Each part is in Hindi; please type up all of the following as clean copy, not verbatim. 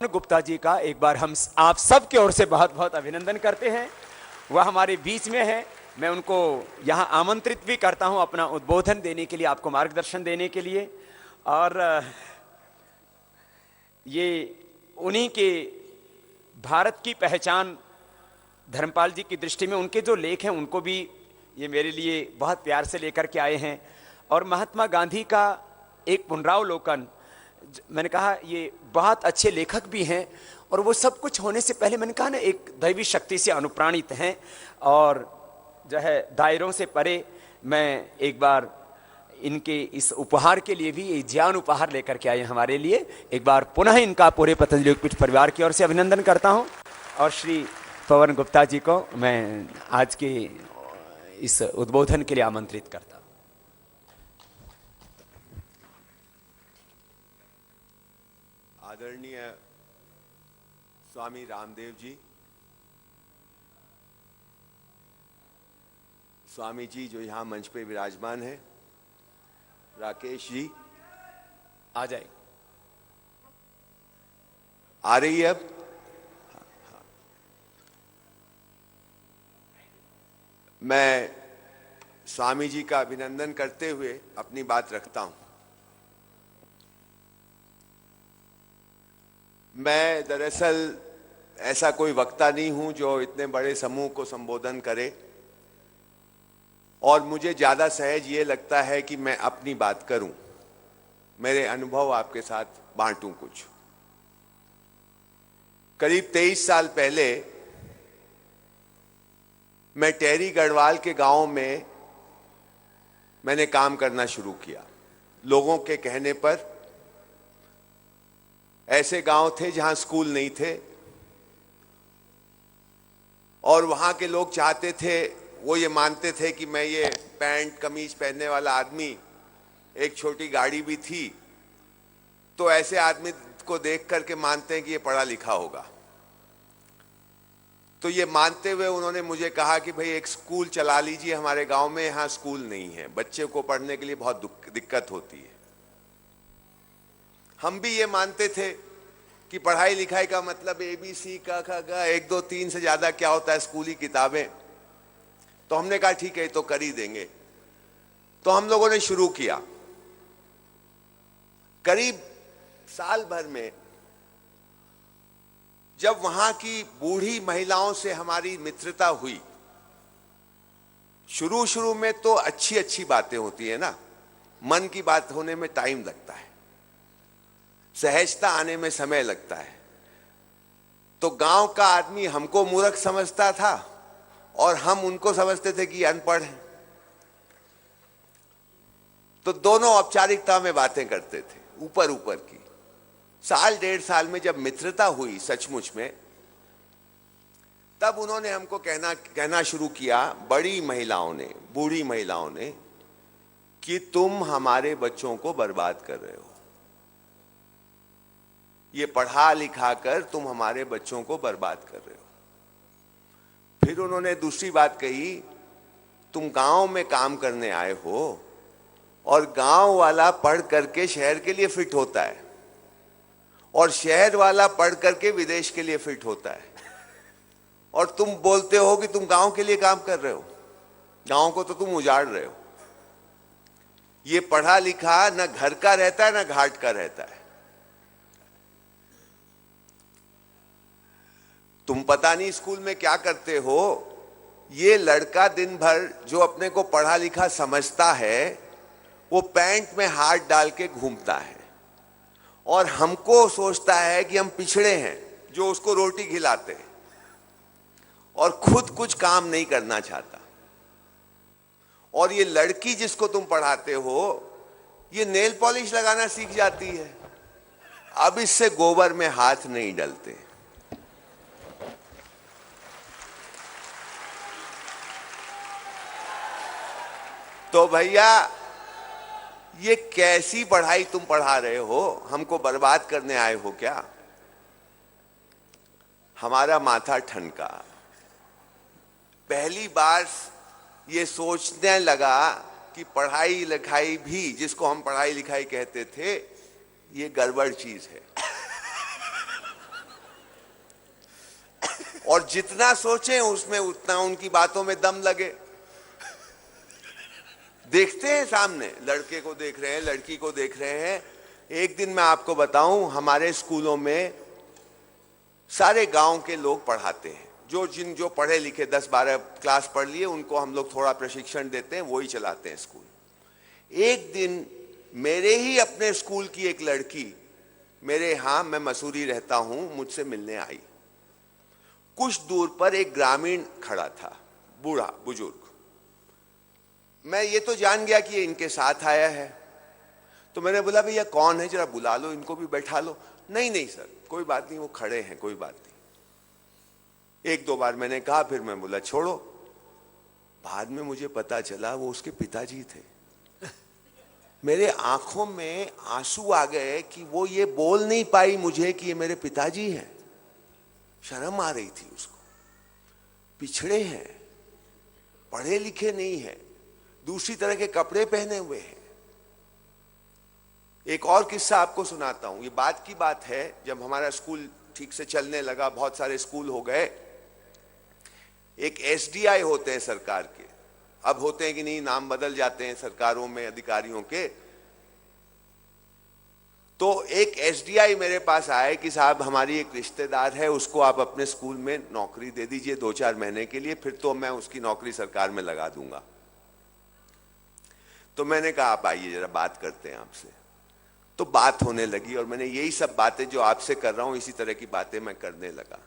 गुप्ता जी का एक बार हम आप सब की ओर से बहुत बहुत अभिनंदन करते हैं। वह हमारे बीच में है। मैं उनको यहाँ आमंत्रित भी करता हूँ अपना उद्बोधन देने के लिए, आपको मार्गदर्शन देने के लिए। और ये उन्हीं के भारत की पहचान धर्मपाल जी की दृष्टि में उनके जो लेख हैं उनको भी ये मेरे लिए बहुत प्यार से लेकर के आए हैं। और महात्मा गांधी का एक पुनरावलोकन, मैंने कहा ये बहुत अच्छे लेखक भी हैं और वो सब कुछ होने से पहले मैंने कहा ना एक दैवी शक्ति से अनुप्राणित हैं और जो है दायरों से परे। मैं एक बार इनके इस उपहार के लिए भी ये ज्ञान उपहार लेकर के आए हमारे लिए। एक बार पुनः इनका पूरे पतंजलि योगपीठ परिवार की ओर से अभिनंदन करता हूं और श्री पवन गुप्ता जी को मैं आज के इस उद्बोधन के लिए आमंत्रित करता हूं। आदरणीय स्वामी रामदेव जी, स्वामी जी जो यहाँ मंच पे विराजमान है, राकेश जी आ जाए, आ रही है अब? मैं स्वामी जी का अभिनंदन करते हुए अपनी बात रखता हूं। मैं दरअसल ऐसा कोई वक्ता नहीं हूं जो इतने बड़े समूह को संबोधन करे और मुझे ज्यादा सहज ये लगता है कि मैं अपनी बात करूं, मेरे अनुभव आपके साथ बांटूं। कुछ करीब 23 साल पहले मैं टेरी गढ़वाल के गांव में मैंने काम करना शुरू किया। लोगों के कहने पर ऐसे गांव थे जहां स्कूल नहीं थे और वहां के लोग चाहते थे, वो ये मानते थे कि मैं ये पैंट कमीज पहनने वाला आदमी, एक छोटी गाड़ी भी थी, तो ऐसे आदमी को देख करके मानते हैं कि ये पढ़ा लिखा होगा। तो ये मानते हुए उन्होंने मुझे कहा कि भाई एक स्कूल चला लीजिए हमारे गांव में, यहां स्कूल नहीं है, बच्चे को पढ़ने के लिए बहुत दिक्कत होती है। हम भी ये मानते थे कि पढ़ाई लिखाई का मतलब ABC का 1 2 3 से ज्यादा क्या होता है, स्कूली किताबें। तो हमने कहा ठीक है तो कर ही देंगे। तो हम लोगों ने शुरू किया। करीब साल भर में जब वहां की बूढ़ी महिलाओं से हमारी मित्रता हुई, शुरू शुरू में तो अच्छी अच्छी बातें होती है ना, मन की बात होने में टाइम लगता है, सहजता आने में समय लगता है। तो गांव का आदमी हमको मूर्ख समझता था और हम उनको समझते थे कि अनपढ़ हैं। तो दोनों औपचारिकता में बातें करते थे, ऊपर ऊपर की। साल 1.5 साल में जब मित्रता हुई सचमुच में, तब उन्होंने हमको कहना शुरू किया, बड़ी महिलाओं ने, बूढ़ी महिलाओं ने, कि तुम हमारे बच्चों को बर्बाद कर रहे हो, ये पढ़ा लिखा कर तुम हमारे बच्चों को बर्बाद कर रहे हो। फिर उन्होंने दूसरी बात कही, तुम गांव में काम करने आए हो और गांव वाला पढ़ करके शहर के लिए फिट होता है और शहर वाला पढ़ करके विदेश के लिए फिट होता है, और तुम बोलते हो कि तुम गांव के लिए काम कर रहे हो, गांव को तो तुम उजाड़ रहे हो। ये पढ़ा लिखा न घर का रहता है न घाट का रहता है। तुम पता नहीं स्कूल में क्या करते हो। ये लड़का दिन भर जो अपने को पढ़ा लिखा समझता है वो पैंट में हाथ डाल के घूमता है और हमको सोचता है कि हम पिछड़े हैं जो उसको रोटी खिलाते हैं और खुद कुछ काम नहीं करना चाहता। और ये लड़की जिसको तुम पढ़ाते हो ये नेल पॉलिश लगाना सीख जाती है, अब इससे गोबर में हाथ नहीं डलते। तो भैया ये कैसी पढ़ाई तुम पढ़ा रहे हो, हमको बर्बाद करने आए हो क्या? हमारा माथा ठनका। पहली बार ये सोचने लगा कि पढ़ाई लिखाई भी, जिसको हम पढ़ाई लिखाई कहते थे, ये गड़बड़ चीज है। और जितना सोचें उसमें उतना उनकी बातों में दम लगे। देखते हैं सामने, लड़के को देख रहे हैं, लड़की को देख रहे हैं। एक दिन मैं आपको बताऊं, हमारे स्कूलों में सारे गांव के लोग पढ़ाते हैं, जो पढ़े लिखे 10-12 क्लास पढ़ लिए उनको हम लोग थोड़ा प्रशिक्षण देते हैं, वो ही चलाते हैं स्कूल। एक दिन मेरे ही अपने स्कूल की एक लड़की मेरे यहाँ, मैं मसूरी रहता हूं, मुझसे मिलने आई। कुछ दूर पर एक ग्रामीण खड़ा था, बूढ़ा बुजुर्ग। मैं ये तो जान गया कि ये इनके साथ आया है, तो मैंने बोला भैया कौन है, जरा बुला लो, इनको भी बैठा लो। नहीं नहीं सर, कोई बात नहीं, वो खड़े हैं, कोई बात नहीं। 1-2 बार मैंने कहा, फिर मैं बोला छोड़ो। बाद में मुझे पता चला वो उसके पिताजी थे। मेरे आंखों में आंसू आ गए कि वो ये बोल नहीं पाई मुझे कि ये मेरे पिताजी हैं। शर्म आ रही थी उसको। पिछड़े हैं, पढ़े लिखे नहीं हैं, दूसरी तरह के कपड़े पहने हुए हैं। एक और किस्सा आपको सुनाता हूं। ये बात की बात है, जब हमारा स्कूल ठीक से चलने लगा, बहुत सारे स्कूल हो गए। एक एसडीआई होते हैं सरकार के, अब होते हैं कि नहीं, नाम बदल जाते हैं सरकारों में अधिकारियों के। तो एक एसडीआई मेरे पास आए कि साहब हमारी एक रिश्तेदार है, उसको आप अपने स्कूल में नौकरी दे दीजिए 2-4 महीने के लिए, फिर तो मैं उसकी नौकरी सरकार में लगा दूंगा। तो मैंने कहा आप आइए जरा बात करते हैं आपसे। तो बात होने लगी और मैंने यही सब बातें जो आपसे कर रहा हूं, इसी तरह की बातें मैं करने लगा।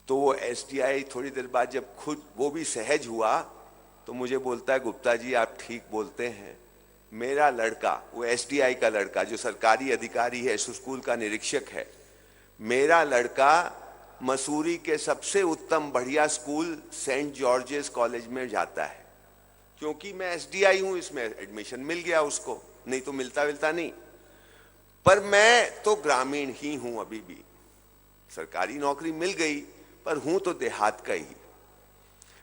तो वो एसडीआई थोड़ी देर बाद जब खुद वो भी सहज हुआ, तो मुझे बोलता है गुप्ता जी आप ठीक बोलते हैं, मेरा लड़का, वो एसडीआई का लड़का जो सरकारी अधिकारी है, स्कूल का निरीक्षक है, मेरा लड़का मसूरी के सबसे उत्तम बढ़िया स्कूल सेंट जॉर्जेस कॉलेज में जाता है। क्योंकि मैं एसडीआई हूं, इसमें एडमिशन मिल गया उसको, नहीं तो मिलता नहीं। पर मैं तो ग्रामीण ही हूं, अभी भी सरकारी नौकरी मिल गई, पर हूं तो देहात का ही।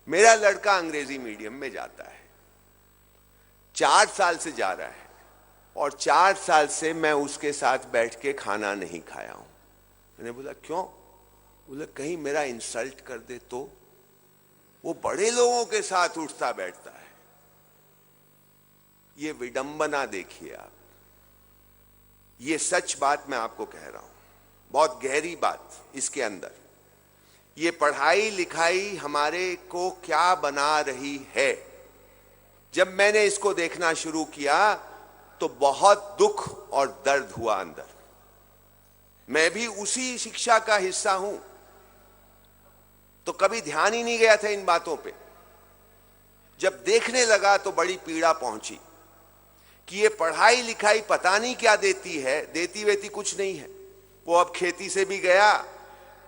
मेरा लड़का अंग्रेजी मीडियम में जाता है, 4 साल से जा रहा है, और 4 साल से मैं उसके साथ बैठ के खाना नहीं खाया हूं। मैंने बोला क्यों? बोला कहीं मेरा इंसल्ट कर दे तो। वो बड़े लोगों के साथ उठता बैठता है। ये विडंबना देखिए आप, ये सच बात मैं आपको कह रहा हूं, बहुत गहरी बात इसके अंदर। ये पढ़ाई लिखाई हमारे को क्या बना रही है। जब मैंने इसको देखना शुरू किया तो बहुत दुख और दर्द हुआ अंदर। मैं भी उसी शिक्षा का हिस्सा हूं, तो कभी ध्यान ही नहीं गया था इन बातों पे। जब देखने लगा तो बड़ी पीड़ा पहुंची कि ये पढ़ाई लिखाई पता नहीं क्या देती है, देती वेती कुछ नहीं है। वो अब खेती से भी गया,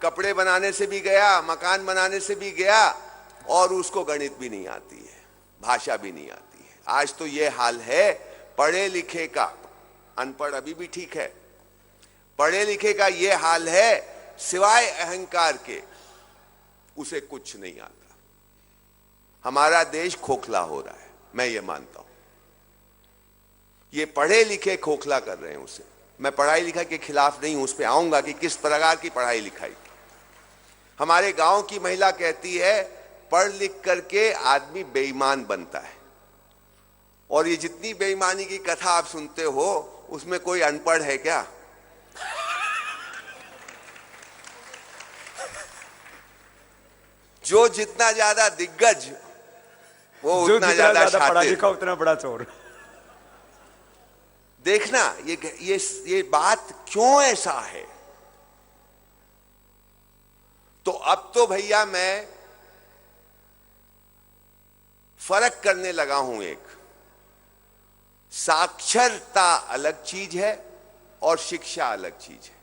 कपड़े बनाने से भी गया, मकान बनाने से भी गया, और उसको गणित भी नहीं आती है, भाषा भी नहीं आती है। आज तो ये हाल है पढ़े लिखे का, अनपढ़ अभी भी ठीक है, पढ़े लिखे का ये हाल है, सिवाय अहंकार के उसे कुछ नहीं आता। हमारा देश खोखला हो रहा है, मैं ये मानता हूं। ये पढ़े लिखे खोखला कर रहे हैं उसे। मैं पढ़ाई लिखाई के खिलाफ नहीं हूं, उस पर आऊंगा कि किस प्रकार की पढ़ाई लिखाई। हमारे गांव की महिला कहती है पढ़ लिख करके आदमी बेईमान बनता है, और ये जितनी बेईमानी की कथा आप सुनते हो उसमें कोई अनपढ़ है क्या? जो जितना ज्यादा दिग्गज वो उतना ज्यादा पढ़ा लिखा उतना बड़ा चोर। देखना ये बात क्यों ऐसा है। तो अब तो भैया मैं फर्क करने लगा हूं। एक साक्षरता अलग चीज है और शिक्षा अलग चीज है।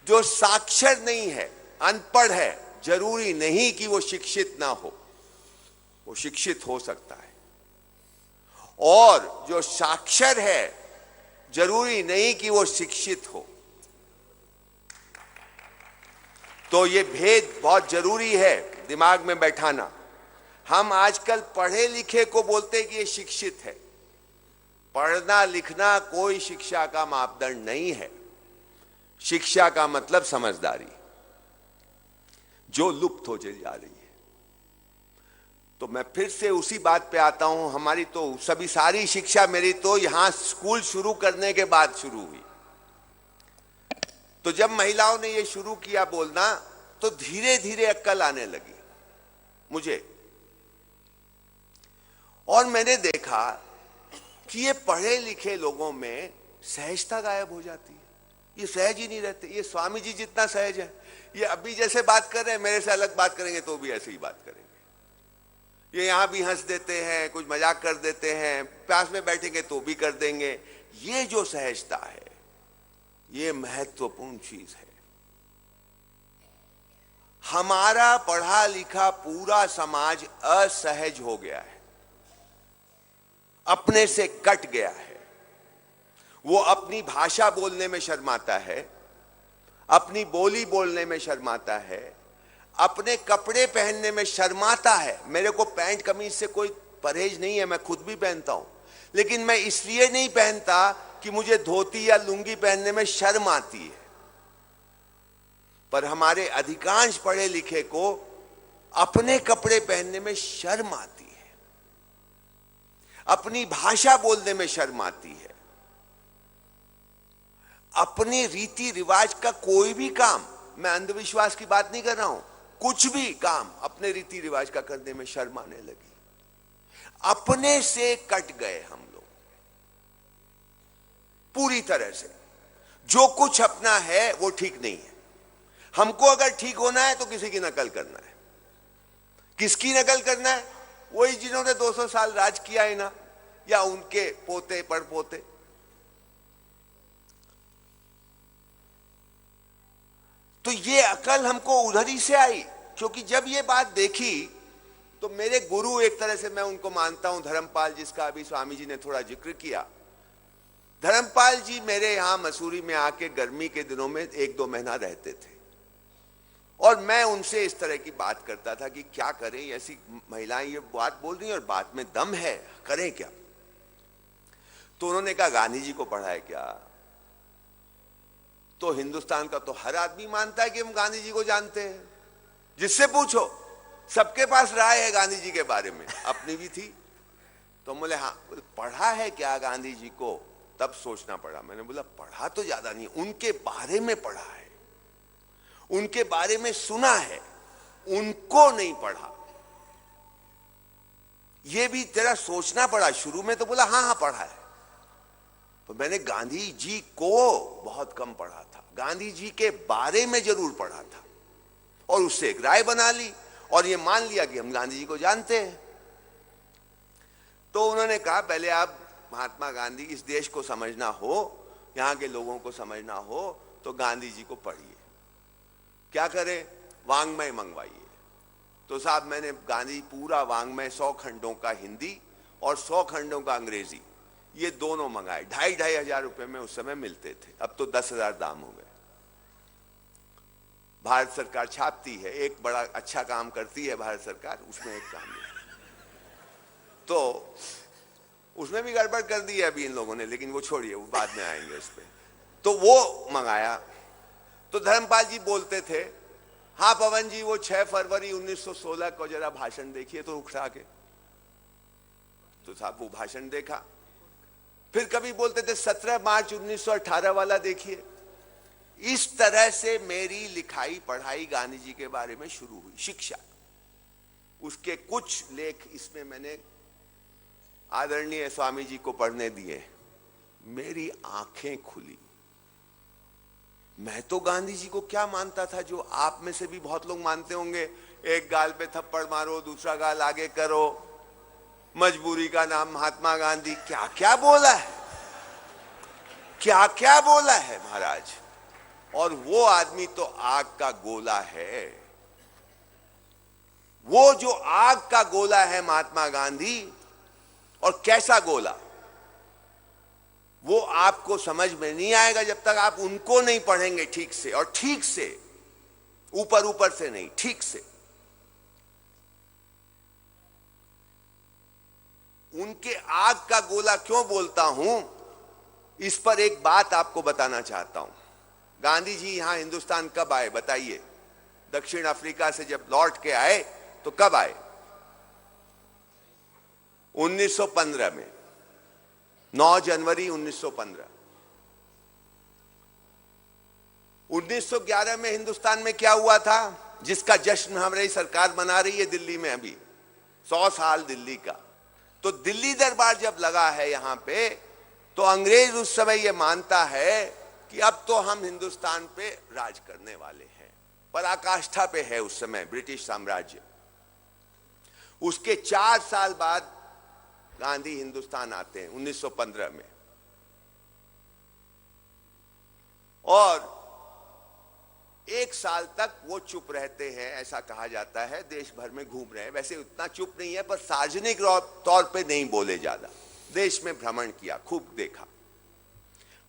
जो साक्षर नहीं है, अनपढ़ है, जरूरी नहीं कि वो शिक्षित ना हो, वो शिक्षित हो सकता है। और जो साक्षर है जरूरी नहीं कि वो शिक्षित हो। तो ये भेद बहुत जरूरी है दिमाग में बैठाना। हम आजकल पढ़े लिखे को बोलते हैं कि ये शिक्षित है, पढ़ना लिखना कोई शिक्षा का मापदंड नहीं है। शिक्षा का मतलब समझदारी, जो लुप्त हो चली जा रही है। तो मैं फिर से उसी बात पे आता हूं, हमारी तो सभी सारी शिक्षा मेरी तो यहां स्कूल शुरू करने के बाद शुरू हुई। तो जब महिलाओं ने ये शुरू किया बोलना, तो धीरे धीरे अक्ल आने लगी मुझे, और मैंने देखा कि ये पढ़े लिखे लोगों में सहजता गायब हो जाती है। ये सहज ही नहीं रहते। ये स्वामी जी जितना सहज है, ये अभी जैसे बात कर रहे हैं मेरे से अलग बात करेंगे तो भी ऐसे ही बात करेंगे। ये यहां भी हंस देते हैं, कुछ मजाक कर देते हैं, पास में बैठेंगे तो भी कर देंगे। ये जो सहजता है, ये महत्वपूर्ण चीज है। हमारा पढ़ा लिखा पूरा समाज असहज हो गया है, अपने से कट गया है। वो अपनी भाषा बोलने में शर्माता है, अपनी बोली बोलने में शर्माता है, अपने कपड़े पहनने में शर्माता है। मेरे को पैंट कमीज से कोई परहेज नहीं है, मैं खुद भी पहनता हूं, लेकिन मैं इसलिए नहीं पहनता कि मुझे धोती या लुंगी पहनने में शर्म आती है। पर हमारे अधिकांश पढ़े लिखे को अपने कपड़े पहनने में शर्म आती है, अपनी भाषा बोलने में शर्म आती है। अपने रीति रिवाज का कोई भी काम, मैं अंधविश्वास की बात नहीं कर रहा हूं, कुछ भी काम अपने रीति रिवाज का करने में शर्म आने लगी। अपने से कट गए हम लोग पूरी तरह से। जो कुछ अपना है वो ठीक नहीं है। हमको अगर ठीक होना है तो किसी की नकल करना है। किसकी नकल करना है? वही जिन्होंने 200 साल राज किया है ना, या उनके पोते पड़पोते। तो ये अकल हमको उधर ही से आई, क्योंकि जब ये बात देखी तो मेरे गुरु, एक तरह से मैं उनको मानता हूं, धर्मपाल, जिसका अभी स्वामी जी ने थोड़ा जिक्र किया। धर्मपाल जी मेरे यहां मसूरी में आके गर्मी के दिनों में 1-2 महीना रहते थे, और मैं उनसे इस तरह की बात करता था कि क्या करें, ऐसी महिलाएं ये बात बोल रही हैं और बात में दम है, करें क्या? तो उन्होंने कहा गांधी जी को पढ़ा है क्या? तो हिंदुस्तान का तो हर आदमी मानता है कि हम गांधी जी को जानते हैं, जिससे पूछो सबके पास राय है गांधी जी के बारे में, अपनी भी थी। तो बोले हाँ, पढ़ा है क्या गांधी जी को? तब सोचना पड़ा। मैंने बोला पढ़ा तो ज्यादा नहीं, उनके बारे में पढ़ा है, उनके बारे में सुना है, उनको नहीं पढ़ा। ये भी तेरा सोचना पड़ा। शुरू में तो बोला हाँ हाँ पढ़ा है, तो मैंने गांधी जी को बहुत कम पढ़ा था, गांधी जी के बारे में जरूर पढ़ा था, और उससे एक राय बना ली और ये मान लिया कि हम गांधी जी को जानते हैं। तो उन्होंने कहा पहले आप महात्मा गांधी, इस देश को समझना हो, यहां के लोगों को समझना हो, तो गांधी जी को पढ़िए। क्या करें? वांग्मय मंगवाइए। तो साहब मैंने गांधी पूरा वांग्मय 100 खंडों का हिंदी और 100 खंडों का अंग्रेजी, ये दोनों मंगाए। 2,500 हजार रुपए में उस समय मिलते थे, अब तो 10,000 दाम हो गए। भारत सरकार छापती है, एक बड़ा अच्छा काम करती है भारत सरकार, उसमें एक काम है। तो उसमें भी गड़बड़ कर दी है अभी इन लोगों ने, लेकिन वो छोड़िए, वो बाद में आएंगे उस पर। तो वो मंगाया। तो धर्मपाल जी बोलते थे हाँ पवन जी, वो 6 फरवरी 1916 को जरा भाषण देखिए तो उठा के। तो साहब वो भाषण देखा। फिर कभी बोलते थे 17 मार्च 1918 वाला देखिए। इस तरह से मेरी लिखाई पढ़ाई गांधी जी के बारे में शुरू हुई, शिक्षा। उसके कुछ लेख इसमें मैंने आदरणीय स्वामी जी को पढ़ने दिए। मेरी आंखें खुली। मैं तो गांधी जी को क्या मानता था, जो आप में से भी बहुत लोग मानते होंगे, एक गाल पे थप्पड़ मारो, दूसरा गाल आगे करो, मजबूरी का नाम महात्मा गांधी। क्या क्या बोला है, क्या क्या बोला है महाराज। और वो आदमी तो आग का गोला है। वो जो आग का गोला है महात्मा गांधी, और कैसा गोला, वो आपको समझ में नहीं आएगा जब तक आप उनको नहीं पढ़ेंगे ठीक से, और ठीक से, ऊपर ऊपर से नहीं, ठीक से। उनके आग का गोला क्यों बोलता हूं, इस पर एक बात आपको बताना चाहता हूं। गांधी जी यहां हिंदुस्तान कब आए बताइए? दक्षिण अफ्रीका से जब लौट के आए तो कब आए? 1915 में, 9 जनवरी 1915। 1911 में हिंदुस्तान में क्या हुआ था, जिसका जश्न हमारी सरकार मना रही है दिल्ली में अभी, 100 साल दिल्ली का। तो दिल्ली दरबार जब लगा है यहां पे, तो अंग्रेज उस समय यह मानता है कि अब तो हम हिंदुस्तान पे राज करने वाले हैं। पराकाष्ठा पे है उस समय ब्रिटिश साम्राज्य। उसके 4 साल बाद गांधी हिंदुस्तान आते हैं 1915 में, और 1 साल तक वो चुप रहते हैं, ऐसा कहा जाता है। देश भर में घूम रहे हैं, वैसे उतना चुप नहीं है, पर सार्वजनिक तौर पे नहीं बोले ज्यादा। देश में भ्रमण किया, खूब देखा।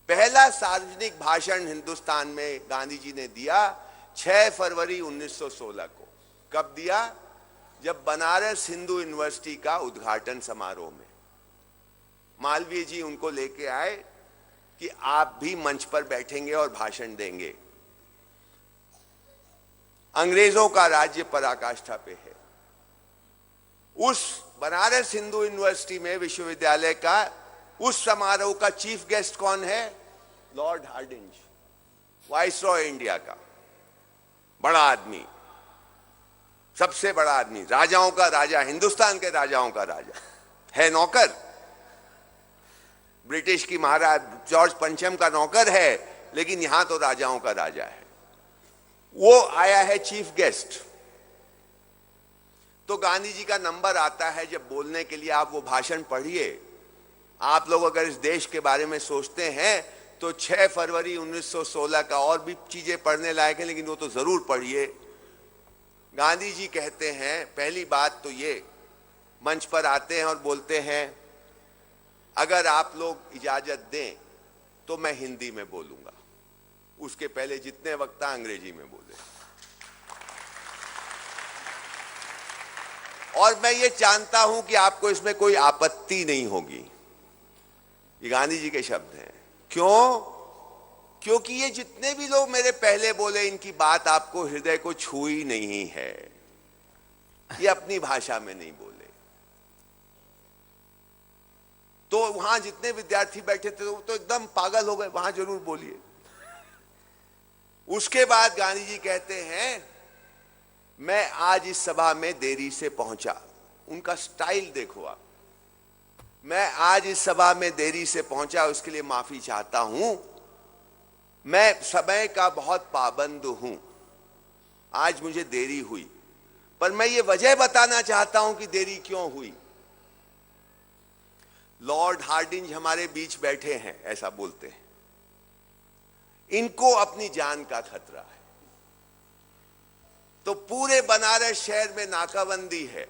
पहला सार्वजनिक भाषण हिंदुस्तान में गांधी जी ने दिया 6 फरवरी 1916 को। कब दिया? जब बनारस हिंदू यूनिवर्सिटी का उद्घाटन समारोह में मालवीय जी उनको लेके आए कि आप भी मंच पर बैठेंगे और भाषण देंगे। अंग्रेजों का राज्य पराकाष्ठा पे है। उस बनारस हिंदू यूनिवर्सिटी में, विश्वविद्यालय का, उस समारोह का चीफ गेस्ट कौन है? लॉर्ड हार्डिंज, वाइसरॉय इंडिया का बड़ा आदमी, सबसे बड़ा आदमी, राजाओं का राजा, हिंदुस्तान के राजाओं का राजा है, नौकर। ब्रिटिश की महाराज जॉर्ज पंचम का नौकर है, लेकिन यहां तो राजाओं का राजा है। वो आया है चीफ गेस्ट। तो गांधी जी का नंबर आता है जब बोलने के लिए, आप वो भाषण पढ़िए। आप लोग अगर इस देश के बारे में सोचते हैं तो 6 फरवरी 1916 का, और भी चीजें पढ़ने लायक हैं, लेकिन वो तो जरूर पढ़िए। गांधी जी कहते हैं, पहली बात तो ये, मंच पर आते हैं और बोलते हैं, अगर आप लोग इजाजत दें तो मैं हिंदी में बोलूंगा। उसके पहले जितने वक्ता अंग्रेजी में बोले। और मैं ये जानता हूं कि आपको इसमें कोई आपत्ति नहीं होगी। ये गांधी जी के शब्द हैं। क्यों? क्योंकि ये जितने भी लोग मेरे पहले बोले, इनकी बात आपको हृदय को छुई नहीं है। ये अपनी भाषा में नहीं बोले। तो वहां जितने विद्यार्थी बैठे थे वो तो एकदम पागल हो गए, वहां जरूर बोलिए। उसके बाद गांधी जी कहते हैं, मैं आज इस सभा में देरी से पहुंचा। उनका स्टाइल देखो आप। मैं आज इस सभा में देरी से पहुंचा, उसके लिए माफी चाहता हूं। मैं समय का बहुत पाबंद हूं, आज मुझे देरी हुई, पर मैं ये वजह बताना चाहता हूं कि देरी क्यों हुई। लॉर्ड हार्डिंज हमारे बीच बैठे हैं, ऐसा बोलते हैं। इनको अपनी जान का खतरा है। तो पूरे बनारस शहर में नाकाबंदी है।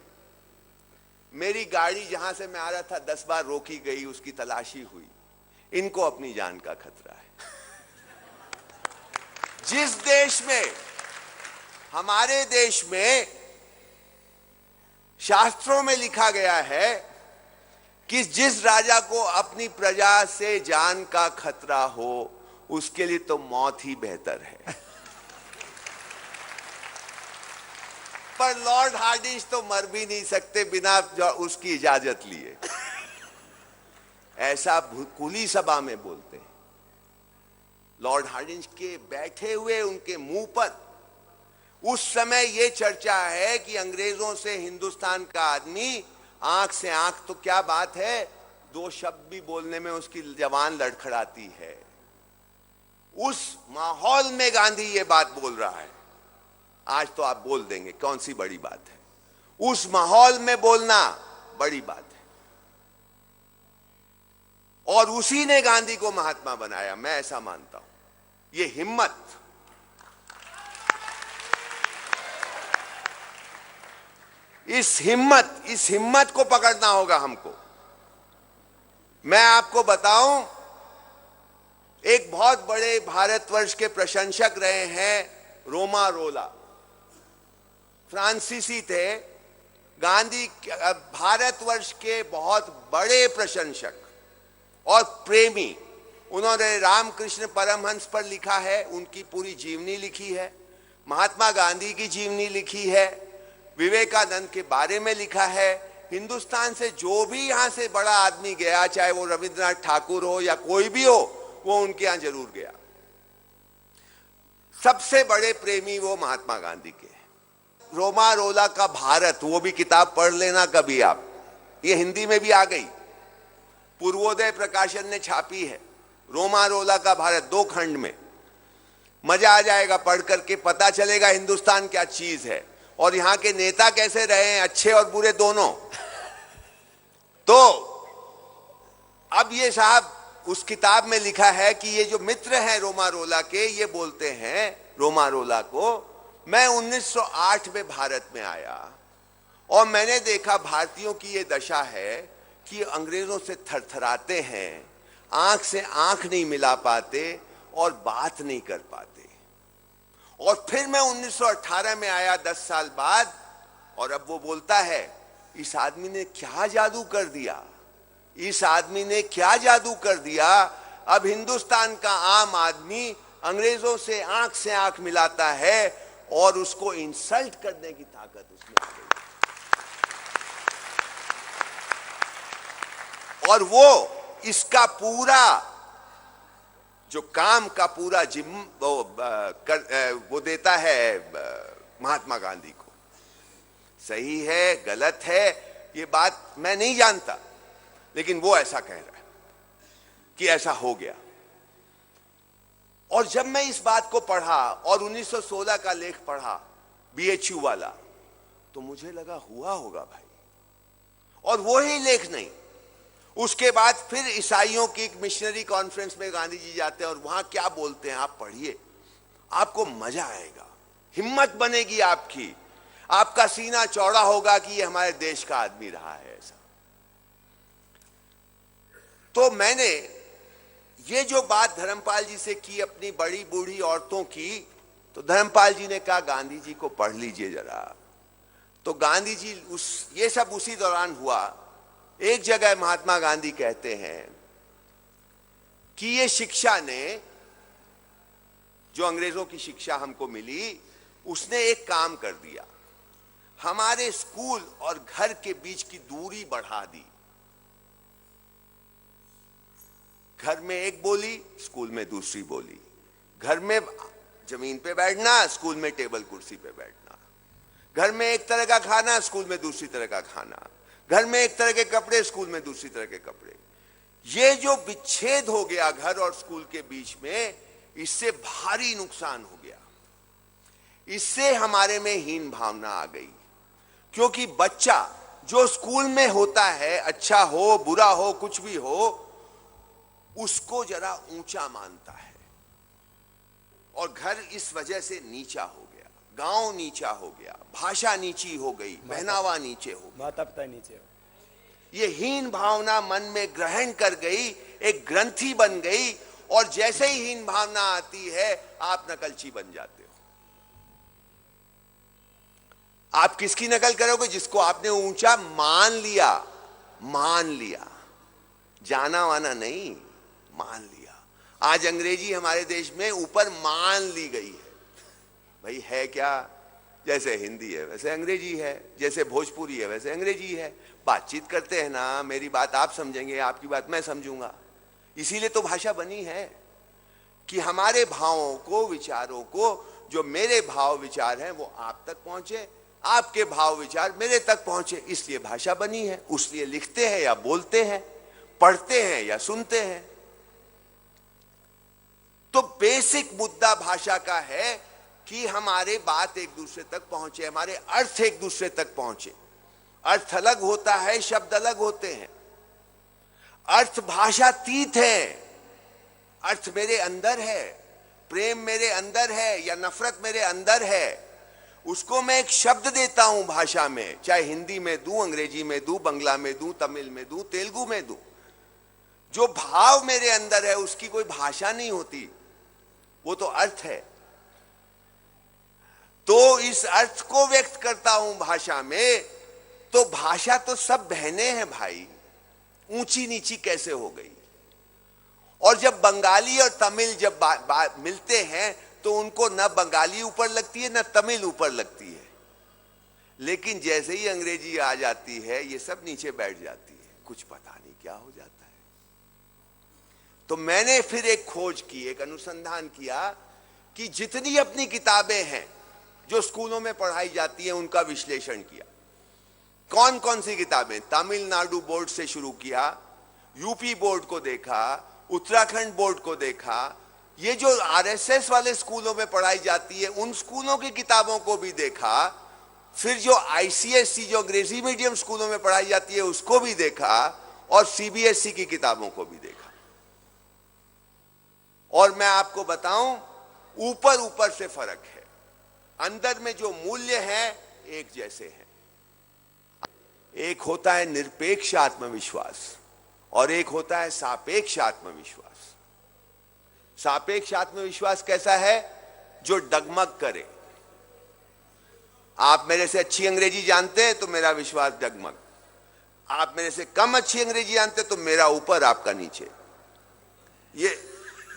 मेरी गाड़ी जहां से मैं आ रहा था 10 बार रोकी गई, उसकी तलाशी हुई। इनको अपनी जान का खतरा है। जिस देश में, हमारे देश में शास्त्रों में लिखा गया है कि जिस राजा को अपनी प्रजा से जान का खतरा हो, उसके लिए तो मौत ही बेहतर है। पर लॉर्ड हार्डिंज तो मर भी नहीं सकते बिना उसकी इजाजत लिए। ऐसा खुली सभा में बोलते हैं। लॉर्ड हार्डिंज के बैठे हुए उनके मुंह पर उस समय यह चर्चा है कि अंग्रेजों से हिंदुस्तान का आदमी आंख से आंख, तो क्या बात है, 2 शब्द भी बोलने में उसकी जबान लड़खड़ाती है। उस माहौल में गांधी ये बात बोल रहा है। आज तो आप बोल देंगे, कौन सी बड़ी बात है? उस माहौल में बोलना बड़ी बात है। और उसी ने गांधी को महात्मा बनाया, मैं ऐसा मानता हूं। ये हिम्मत, इस हिम्मत को पकड़ना होगा हमको। मैं आपको बताऊं, एक बहुत बड़े भारतवर्ष के प्रशंसक रहे हैं रोमा रोला। फ्रांसीसी थे, गांधी भारतवर्ष के बहुत बड़े प्रशंसक और प्रेमी, उन्होंने रामकृष्ण परमहंस पर लिखा है, उनकी पूरी जीवनी लिखी है, महात्मा गांधी की जीवनी लिखी है, विवेकानंद के बारे में लिखा है। हिंदुस्तान से जो भी यहां से बड़ा आदमी गया, चाहे वो रविंद्रनाथ ठाकुर हो या कोई भी हो, वो उनके यहां जरूर गया। सबसे बड़े प्रेमी वो महात्मा गांधी के। रोमा रोला का भारत, वो भी किताब पढ़ लेना कभी आप, ये हिंदी में भी आ गई, पूर्वोदय प्रकाशन ने छापी है। रोमा रोला का भारत 2 खंड में, मजा आ जाएगा पढ़ करके, पता चलेगा हिंदुस्तान क्या चीज है और यहां के नेता कैसे रहे हैं, अच्छे और बुरे दोनों। तो अब ये साहब उस किताब में लिखा है कि ये जो मित्र हैं रोमा रोला के, ये बोलते हैं रोमा रोला को, मैं 1908 में भारत में आया और मैंने देखा भारतीयों की ये दशा है कि अंग्रेजों से थरथराते हैं, आंख से आंख नहीं मिला पाते और बात नहीं कर पाते। और फिर मैं 1918 में आया 10 साल बाद, और अब वो बोलता है इस आदमी ने क्या जादू कर दिया, इस आदमी ने क्या जादू कर दिया। अब हिंदुस्तान का आम आदमी अंग्रेजों से आंख मिलाता है और उसको इंसल्ट करने की ताकत उसमें आ गई। और वो इसका पूरा जो काम का पूरा वो देता है महात्मा गांधी को। सही है गलत है ये बात मैं नहीं जानता, लेकिन वो ऐसा कह रहा है कि ऐसा हो गया। और जब मैं इस बात को पढ़ा और 1916 का लेख पढ़ा BHU वाला, तो मुझे लगा हुआ होगा भाई। और वो ही लेख नहीं, उसके बाद फिर ईसाइयों की एक मिशनरी कॉन्फ्रेंस में गांधी जी जाते हैं और वहां क्या बोलते हैं आप पढ़िए, आपको मजा आएगा, हिम्मत बनेगी आपकी, आपका सीना चौड़ा होगा कि ये हमारे देश का आदमी रहा है ऐसा। तो मैंने ये जो बात धर्मपाल जी से की, अपनी बड़ी बूढ़ी औरतों की, तो धर्मपाल जी ने कहा गांधी जी को पढ़ लीजिए जरा। तो गांधी जी ये सब उसी दौरान हुआ। एक जगह महात्मा गांधी कहते हैं कि ये शिक्षा ने, जो अंग्रेजों की शिक्षा हमको मिली, उसने एक काम कर दिया, हमारे स्कूल और घर के बीच की दूरी बढ़ा दी। घर में एक बोली, स्कूल में दूसरी बोली, घर में जमीन पे बैठना, स्कूल में टेबल कुर्सी पे बैठना, घर में एक तरह का खाना, स्कूल में दूसरी तरह का खाना, घर में एक तरह के कपड़े, स्कूल में दूसरी तरह के कपड़े। ये जो विच्छेद हो गया घर और स्कूल के बीच में, इससे भारी नुकसान हो गया। इससे हमारे में हीन भावना आ गई, क्योंकि बच्चा जो स्कूल में होता है, अच्छा हो बुरा हो कुछ भी हो, उसको जरा ऊंचा मानता है और घर इस वजह से नीचा हो गया, गांव नीचा हो गया, भाषा नीची हो गई, पहनावा नीचे हो गया, माता पिता नीचे हो, ये हीन भावना मन में ग्रहण कर गई, एक ग्रंथि बन गई, और जैसे ही हीन भावना आती है आप नकलची बन जाते हो। आप किसकी नकल करोगे? जिसको आपने ऊंचा मान लिया, मान लिया, जाना वाना नहीं, मान लिया। आज अंग्रेजी हमारे देश में ऊपर मान ली गई है। भाई है क्या? जैसे हिंदी है वैसे अंग्रेजी है, जैसे भोजपुरी है वैसे अंग्रेजी है। बातचीत करते हैं ना, मेरी बात आप समझेंगे, आपकी बात मैं समझूंगा। इसीलिए तो भाषा बनी है कि हमारे भावों को, विचारों को, जो मेरे भाव विचार हैं वो आप तक पहुंचे, आपके भाव विचार मेरे तक पहुंचे। इसलिए भाषा बनी है। उसलिए लिखते हैं या बोलते हैं, पढ़ते हैं या सुनते हैं। तो बेसिक मुद्दा भाषा का है कि हमारे बात एक दूसरे तक पहुंचे, हमारे अर्थ एक दूसरे तक पहुंचे। अर्थ अलग होता है, शब्द अलग होते हैं। अर्थ भाषातीत है। अर्थ मेरे अंदर है, प्रेम मेरे अंदर है या नफरत मेरे अंदर है, उसको मैं एक शब्द देता हूं भाषा में, चाहे हिंदी में दूं, अंग्रेजी में दूं, बंगला में दूं, तमिल में दूं, तेलुगु में दूं। जो भाव मेरे अंदर है उसकी कोई भाषा नहीं होती, वो तो अर्थ है। तो इस अर्थ को व्यक्त करता हूं भाषा में, तो भाषा तो सब बहनें हैं भाई, ऊंची नीची कैसे हो गई? और जब बंगाली और तमिल जब मिलते हैं तो उनको न बंगाली ऊपर लगती है न तमिल ऊपर लगती है, लेकिन जैसे ही अंग्रेजी आ जाती है ये सब नीचे बैठ जाती है, कुछ पता नहीं क्या हो जाता है। तो मैंने फिर एक खोज की, एक अनुसंधान किया कि जितनी अपनी किताबें हैं जो स्कूलों में पढ़ाई जाती हैं उनका विश्लेषण किया। कौन कौन सी किताबें? तमिलनाडु बोर्ड से शुरू किया, यूपी बोर्ड को देखा, उत्तराखंड बोर्ड को देखा, ये जो आरएसएस वाले स्कूलों में पढ़ाई जाती है उन स्कूलों की किताबों को भी देखा, फिर जो आईसीएसई जो अंग्रेजी मीडियम स्कूलों में पढ़ाई जाती है उसको भी देखा, और सीबीएसई की किताबों को भी देखा। और मैं आपको बताऊं, ऊपर ऊपर से फर्क है, अंदर में जो मूल्य है एक जैसे हैं। एक होता है निरपेक्ष आत्मविश्वास और एक होता है सापेक्ष आत्मविश्वास। सापेक्ष आत्मविश्वास कैसा है? जो डगमग करे। आप मेरे से अच्छी अंग्रेजी जानते हैं तो मेरा विश्वास डगमग, आप मेरे से कम अच्छी अंग्रेजी जानते तो मेरा ऊपर आपका नीचे, ये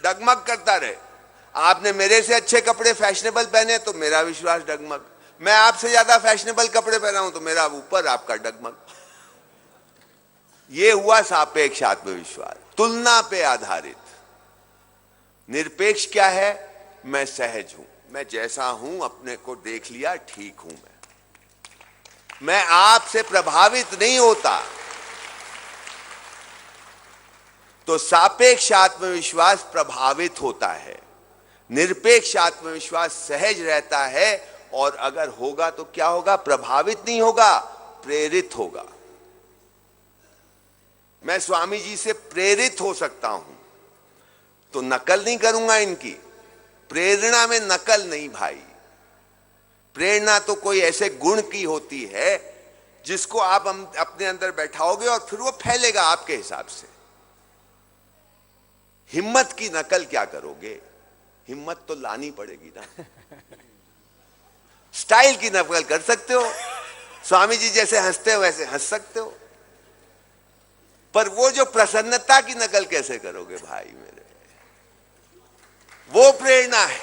डगमग करता रहे। आपने मेरे से अच्छे कपड़े फैशनेबल पहने तो मेरा विश्वास डगमग, मैं आपसे ज्यादा फैशनेबल कपड़े पहना हूं तो मेरा ऊपर आपका डगमग। ये हुआ सापेक्ष आत्मविश्वास, तुलना पे आधारित। निरपेक्ष क्या है? मैं सहज हूं, मैं जैसा हूं अपने को देख लिया, ठीक हूं मैं आपसे प्रभावित नहीं होता। तो सापेक्ष आत्मविश्वास प्रभावित होता है, निरपेक्ष आत्मविश्वास सहज रहता है, और अगर होगा तो क्या होगा? प्रभावित नहीं होगा, प्रेरित होगा। मैं स्वामी जी से प्रेरित हो सकता हूं तो नकल नहीं करूंगा इनकी। प्रेरणा में नकल नहीं भाई, प्रेरणा तो कोई ऐसे गुण की होती है जिसको आप अपने अंदर बैठाओगे और फिर वो फैलेगा आपके हिसाब से। हिम्मत की नकल क्या करोगे? हिम्मत तो लानी पड़ेगी ना। स्टाइल की नकल कर सकते हो, स्वामी जी जैसे हंसते हो वैसे हंस सकते हो, पर वो जो प्रसन्नता की नकल कैसे करोगे भाई मेरे? वो प्रेरणा है।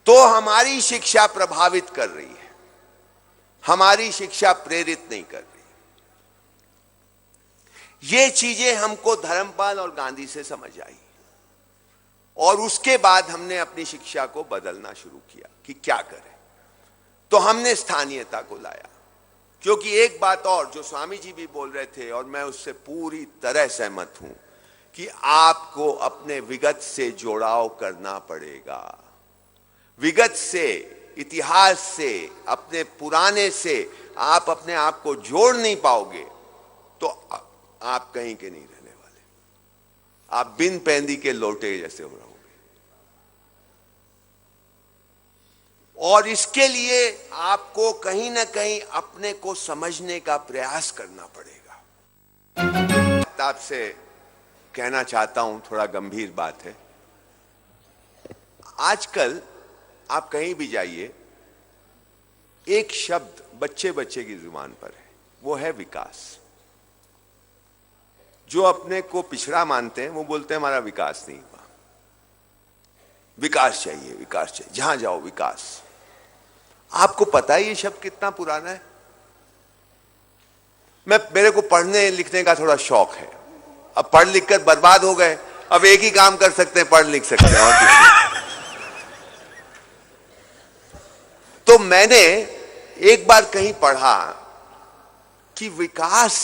तो हमारी शिक्षा प्रभावित कर रही है, हमारी शिक्षा प्रेरित नहीं कर रही। ये चीजें हमको धर्मपाल और गांधी से समझ आई, और उसके बाद हमने अपनी शिक्षा को बदलना शुरू किया कि क्या करें। तो हमने स्थानीयता को लाया, क्योंकि एक बात और जो स्वामी जी भी बोल रहे थे और मैं उससे पूरी तरह सहमत हूं कि आपको अपने विगत से जोड़ाव करना पड़ेगा। विगत से, इतिहास से, अपने पुराने से आप अपने आप को जोड़ नहीं पाओगे तो आप कहीं के नहीं रहने वाले, आप बिन पैंदी के लोटे जैसे हो रहोगे। और इसके लिए आपको कहीं ना कहीं अपने को समझने का प्रयास करना पड़ेगा। आपसे कहना चाहता हूं, थोड़ा गंभीर बात है। आजकल आप कहीं भी जाइए, एक शब्द बच्चे बच्चे की जुबान पर है, वो है विकास। जो अपने को पिछड़ा मानते हैं वो बोलते हैं हमारा विकास नहीं हुआ, विकास चाहिए, विकास चाहिए, जहां जाओ विकास। आपको पता है ये शब्द कितना पुराना है? मेरे को पढ़ने लिखने का थोड़ा शौक है, अब पढ़ लिख कर बर्बाद हो गए, अब एक ही काम कर सकते हैं, पढ़ लिख सकते हैं और कुछ। तो मैंने एक बार कहीं पढ़ा कि विकास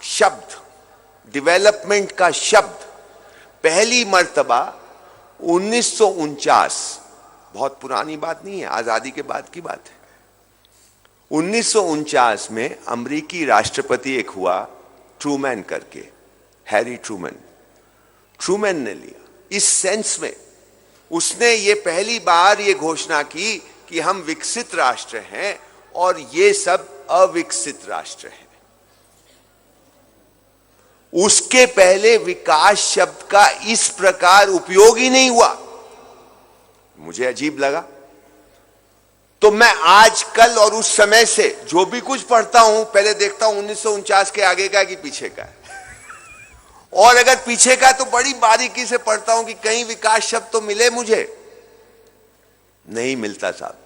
शब्द, डेवलपमेंट का शब्द पहली मर्तबा 1949, बहुत पुरानी बात नहीं है, आजादी के बाद की बात है, 1949 में अमेरिकी राष्ट्रपति एक हुआ ट्रूमैन करके, हैरी ट्रूमैन ने लिया। इस सेंस में उसने ये पहली बार ये घोषणा की कि हम विकसित राष्ट्र हैं और ये सब अविकसित राष्ट्र हैं। उसके पहले विकास शब्द का इस प्रकार उपयोग ही नहीं हुआ। मुझे अजीब लगा। तो मैं आज कल और उस समय से जो भी कुछ पढ़ता हूं, पहले देखता हूं 1949 के आगे का है कि पीछे का है, और अगर पीछे का तो बड़ी बारीकी से पढ़ता हूं कि कहीं विकास शब्द तो मिले मुझे। नहीं मिलता साहब।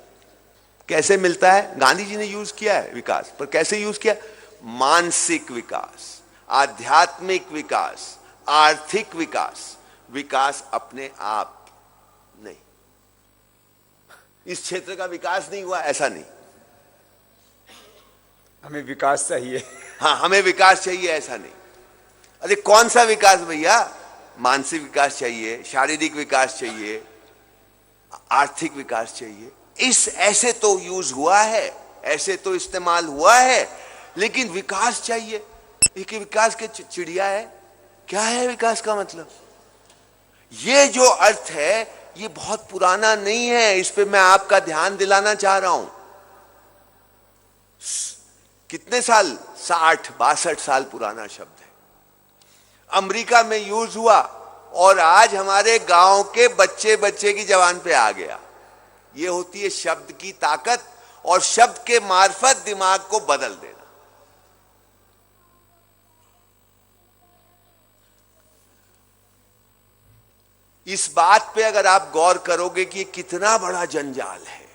कैसे मिलता है? गांधी जी ने यूज किया है विकास, पर कैसे यूज किया? मानसिक विकास, आध्यात्मिक विकास, आर्थिक विकास, विकास अपने आप नहीं। इस क्षेत्र का विकास नहीं हुआ ऐसा नहीं, हमें विकास चाहिए। हाँ हमें विकास चाहिए ऐसा नहीं। अरे कौन सा विकास भैया? मानसिक विकास चाहिए, शारीरिक विकास चाहिए, आर्थिक विकास चाहिए। इस ऐसे तो यूज हुआ है, ऐसे तो इस्तेमाल हुआ है, लेकिन विकास चाहिए। एक विकास के चिड़िया है। क्या है विकास का मतलब? ये जो अर्थ है ये बहुत पुराना नहीं है, इस पे मैं आपका ध्यान दिलाना चाह रहा हूं। कितने साल? 60-62 साल पुराना शब्द है। अमेरिका में यूज हुआ और आज हमारे गांव के बच्चे बच्चे की जबान पे आ गया। ये होती है शब्द की ताकत, और शब्द के मार्फत दिमाग को बदल देना। इस बात पे अगर आप गौर करोगे कि ये कितना बड़ा जंजाल है,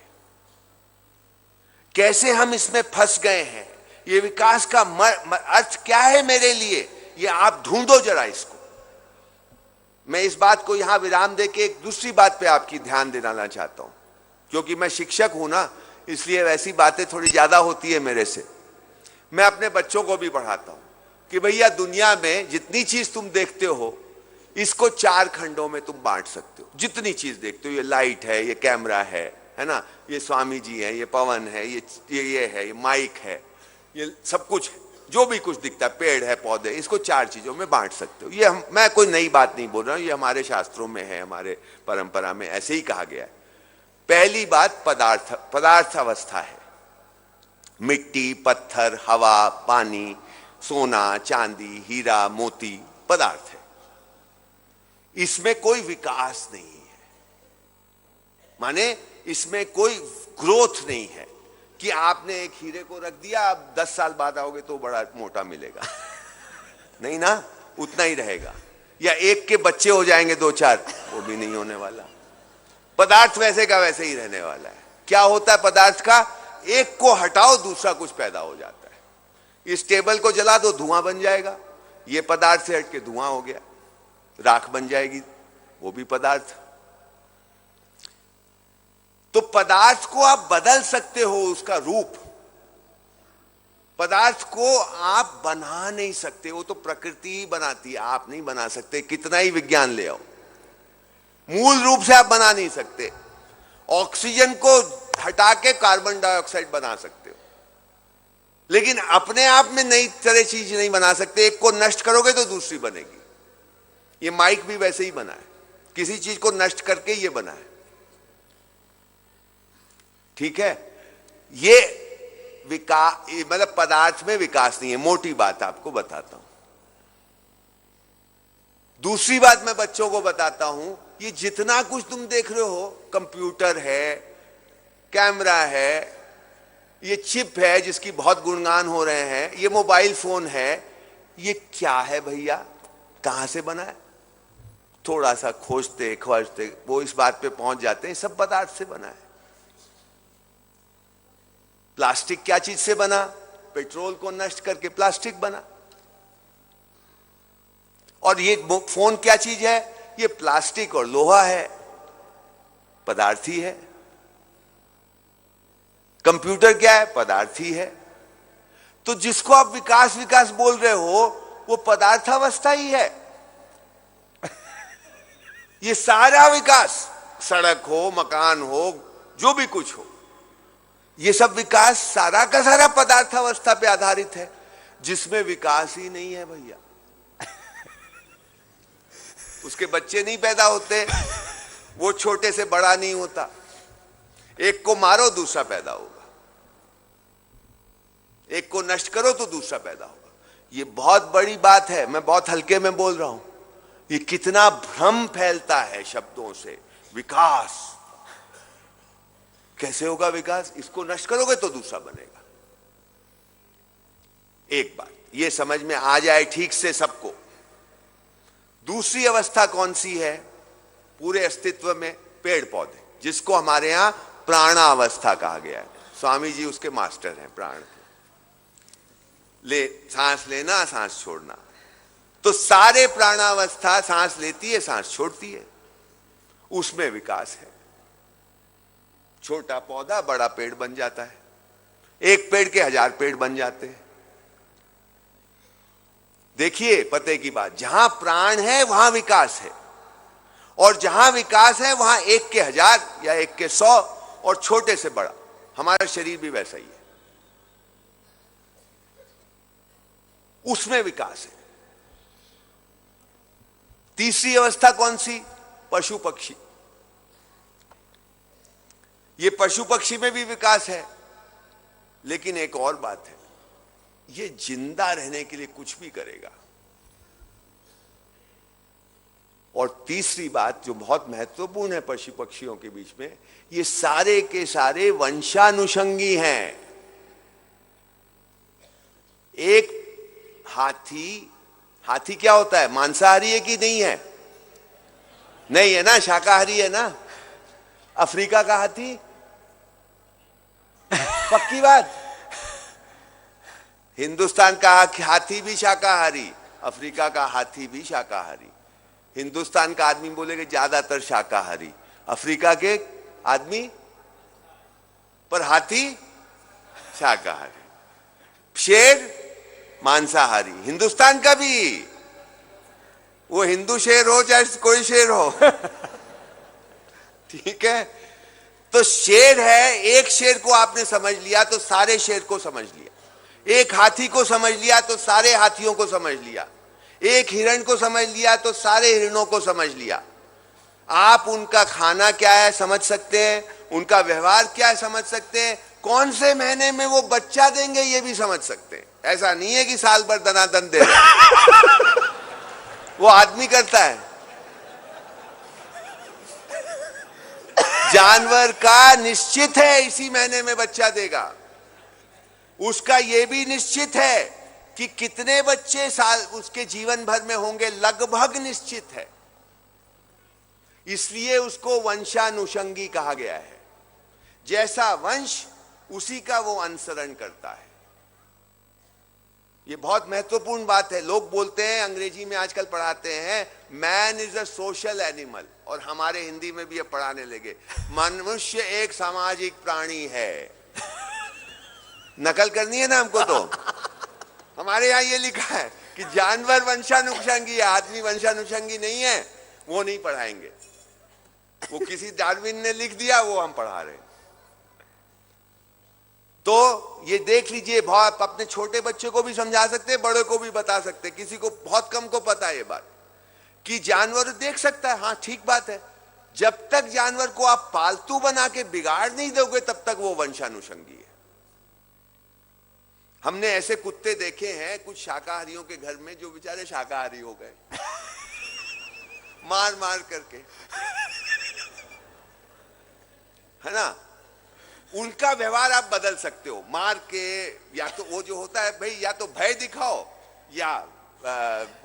कैसे हम इसमें फंस गए हैं, ये विकास का अर्थ क्या है मेरे लिए, ये आप ढूंढो जरा इसको। मैं इस बात को यहां विराम देके एक दूसरी बात पे आपकी ध्यान दिलाना चाहता हूं, क्योंकि मैं शिक्षक हूं ना, इसलिए वैसी बातें थोड़ी ज्यादा होती है मेरे से। मैं अपने बच्चों को भी पढ़ाता हूं कि भैया दुनिया में जितनी चीज तुम देखते हो इसको 4 खंडों में तुम बांट सकते हो। जितनी चीज देखते हो, ये लाइट है, ये कैमरा है ना, ये स्वामी जी है, ये पवन है, ये है, ये माइक है, ये सब कुछ है, जो भी कुछ दिखता है, पेड़ है, पौधे, इसको 4 चीजों में बांट सकते हो। ये मैं कोई नई बात नहीं बोल रहा हूं, ये हमारे शास्त्रों में है, हमारे परंपरा में ऐसे ही कहा गया है। पहली बात पदार्थ अवस्था है। मिट्टी, पत्थर, हवा, पानी, सोना, चांदी, हीरा, मोती पदार्थ है। इसमें कोई विकास नहीं है, माने इसमें कोई ग्रोथ नहीं है कि आपने एक हीरे को रख दिया, आप 10 साल बाद आओगे तो बड़ा मोटा मिलेगा। नहीं ना, उतना ही रहेगा। या एक के बच्चे हो जाएंगे 2-4, वो भी नहीं होने वाला। पदार्थ वैसे का वैसे ही रहने वाला है। क्या होता है पदार्थ का? एक को हटाओ दूसरा कुछ पैदा हो जाता है। इस टेबल को जला दो, धुआं बन जाएगा, ये पदार्थ से हटके धुआं हो गया। राख बन जाएगी, वो भी पदार्थ। तो पदार्थ को आप बदल सकते हो, उसका रूप। पदार्थ को आप बना नहीं सकते, वो तो प्रकृति ही बनाती है, आप नहीं बना सकते, कितना ही विज्ञान ले आओ। मूल रूप से आप बना नहीं सकते। ऑक्सीजन को हटा के कार्बन डाइऑक्साइड बना सकते हो, लेकिन अपने आप में नई तरह चीज नहीं बना सकते। एक को नष्ट करोगे तो दूसरी बनेगी। ये माइक भी वैसे ही बना है, किसी चीज को नष्ट करके ये बना है। ठीक है, ये विकास मतलब पदार्थ में विकास नहीं है। मोटी बात आपको बताता हूं। दूसरी बात मैं बच्चों को बताता हूं, ये जितना कुछ तुम देख रहे हो, कंप्यूटर है, कैमरा है, ये चिप है जिसकी बहुत गुणगान हो रहे हैं, ये मोबाइल फोन है, ये क्या है भैया? कहां से बना है? थोड़ा सा खोजते खोजते वो इस बात पे पहुंच जाते हैं, सब पदार्थ से बना है। प्लास्टिक क्या चीज से बना? पेट्रोल को नष्ट करके प्लास्टिक बना। और ये फोन क्या चीज है? ये प्लास्टिक और लोहा है, पदार्थ ही है। कंप्यूटर क्या है? पदार्थ ही है। तो जिसको आप विकास विकास बोल रहे हो, वो पदार्थावस्था ही है। ये सारा विकास, सड़क हो, मकान हो, जो भी कुछ हो, ये सब विकास सारा का सारा पदार्थावस्था पे आधारित है, जिसमें विकास ही नहीं है भैया। उसके बच्चे नहीं पैदा होते, वो छोटे से बड़ा नहीं होता। एक को मारो दूसरा पैदा होगा, एक को नष्ट करो तो दूसरा पैदा होगा। ये बहुत बड़ी बात है, मैं बहुत हल्के में बोल रहा हूं। ये कितना भ्रम फैलता है शब्दों से। विकास, कैसे होगा विकास? इसको नष्ट करोगे तो दूसरा बनेगा। एक बात ये समझ में आ जाए ठीक से सबको। दूसरी अवस्था कौन सी है पूरे अस्तित्व में? पेड़ पौधे, जिसको हमारे यहां प्राणावस्था कहा गया है। स्वामी जी उसके मास्टर हैं, प्राण के। ले सांस लेना, सांस छोड़ना। तो सारे प्राणावस्था, सांस लेती है, सांस छोड़ती है, उसमें विकास है। छोटा पौधा बड़ा पेड़ बन जाता है, एक पेड़ के 1000 पेड़ बन जाते हैं। देखिए पते की बात, जहां प्राण है वहां विकास है, और जहां विकास है वहां 1 के 1000 या 1 के 100 और छोटे से बड़ा। हमारा शरीर भी वैसा ही है, उसमें विकास है। तीसरी अवस्था कौन सी? पशु पक्षी। ये पशु पक्षी में भी विकास है, लेकिन एक और बात है, ये जिंदा रहने के लिए कुछ भी करेगा। और तीसरी बात जो बहुत महत्वपूर्ण है पशु पक्षियों के बीच में, ये सारे के सारे वंशानुषंगी हैं। एक हाथी क्या होता है? मांसाहारी है कि नहीं है? नहीं है ना, शाकाहारी है ना। अफ्रीका का हाथी, पक्की बात। हिंदुस्तान का हाथी भी शाकाहारी, अफ्रीका का हाथी भी शाकाहारी। हिंदुस्तान का आदमी बोलेगा ज्यादातर शाकाहारी, अफ्रीका के आदमी, पर हाथी शाकाहारी। शेर मांसाहारी, हिंदुस्तान का भी, वो हिंदू शेर हो चाहे कोई शेर हो। ठीक है, तो शेर है, एक शेर को आपने समझ लिया तो सारे शेर को समझ लिया। एक हाथी को समझ लिया तो सारे हाथियों को समझ लिया। एक हिरण को समझ लिया तो सारे हिरणों को समझ लिया। आप उनका खाना क्या है समझ सकते हैं, उनका व्यवहार क्या है समझ सकते हैं, कौन से महीने में वो बच्चा देंगे ये भी समझ सकते हैं। ऐसा नहीं है कि साल भर दनादन दे रहे। वो आदमी करता है। जानवर का निश्चित है इसी महीने में बच्चा देगा। उसका यह भी निश्चित है कि कितने बच्चे साल उसके जीवन भर में होंगे, लगभग निश्चित है। इसलिए उसको वंशानुषंगी कहा गया है। जैसा वंश उसी का वो अनुसरण करता है। ये बहुत महत्वपूर्ण बात है। लोग बोलते हैं, अंग्रेजी में आजकल पढ़ाते हैं, man is a social animal, और हमारे हिंदी में भी ये पढ़ाने लगे, मनुष्य एक सामाजिक प्राणी है। नकल करनी है ना हमको, तो हमारे यहां ये लिखा है कि जानवर वंशानुषंगी है, आदमी वंशानुषंगी नहीं है। वो नहीं पढ़ाएंगे, वो किसी डार्विन ने लिख दिया, वो हम पढ़ा रहे हैं। तो ये देख लीजिए, बहुत अपने छोटे बच्चे को भी समझा सकते हैं, बड़े को भी बता सकते हैं। किसी को बहुत कम को पता है ये बात कि जानवर देख सकता है, हाँ ठीक बात है। जब तक जानवर को आप पालतू बना के बिगाड़ नहीं दोगे तब तक वो वंशानुषंगी है। हमने ऐसे कुत्ते देखे हैं कुछ शाकाहारियों के घर में, जो बेचारे शाकाहारी हो गए मार मार करके, है ना। उनका व्यवहार आप बदल सकते हो मार के, या तो वो जो होता है भाई, या तो भय दिखाओ या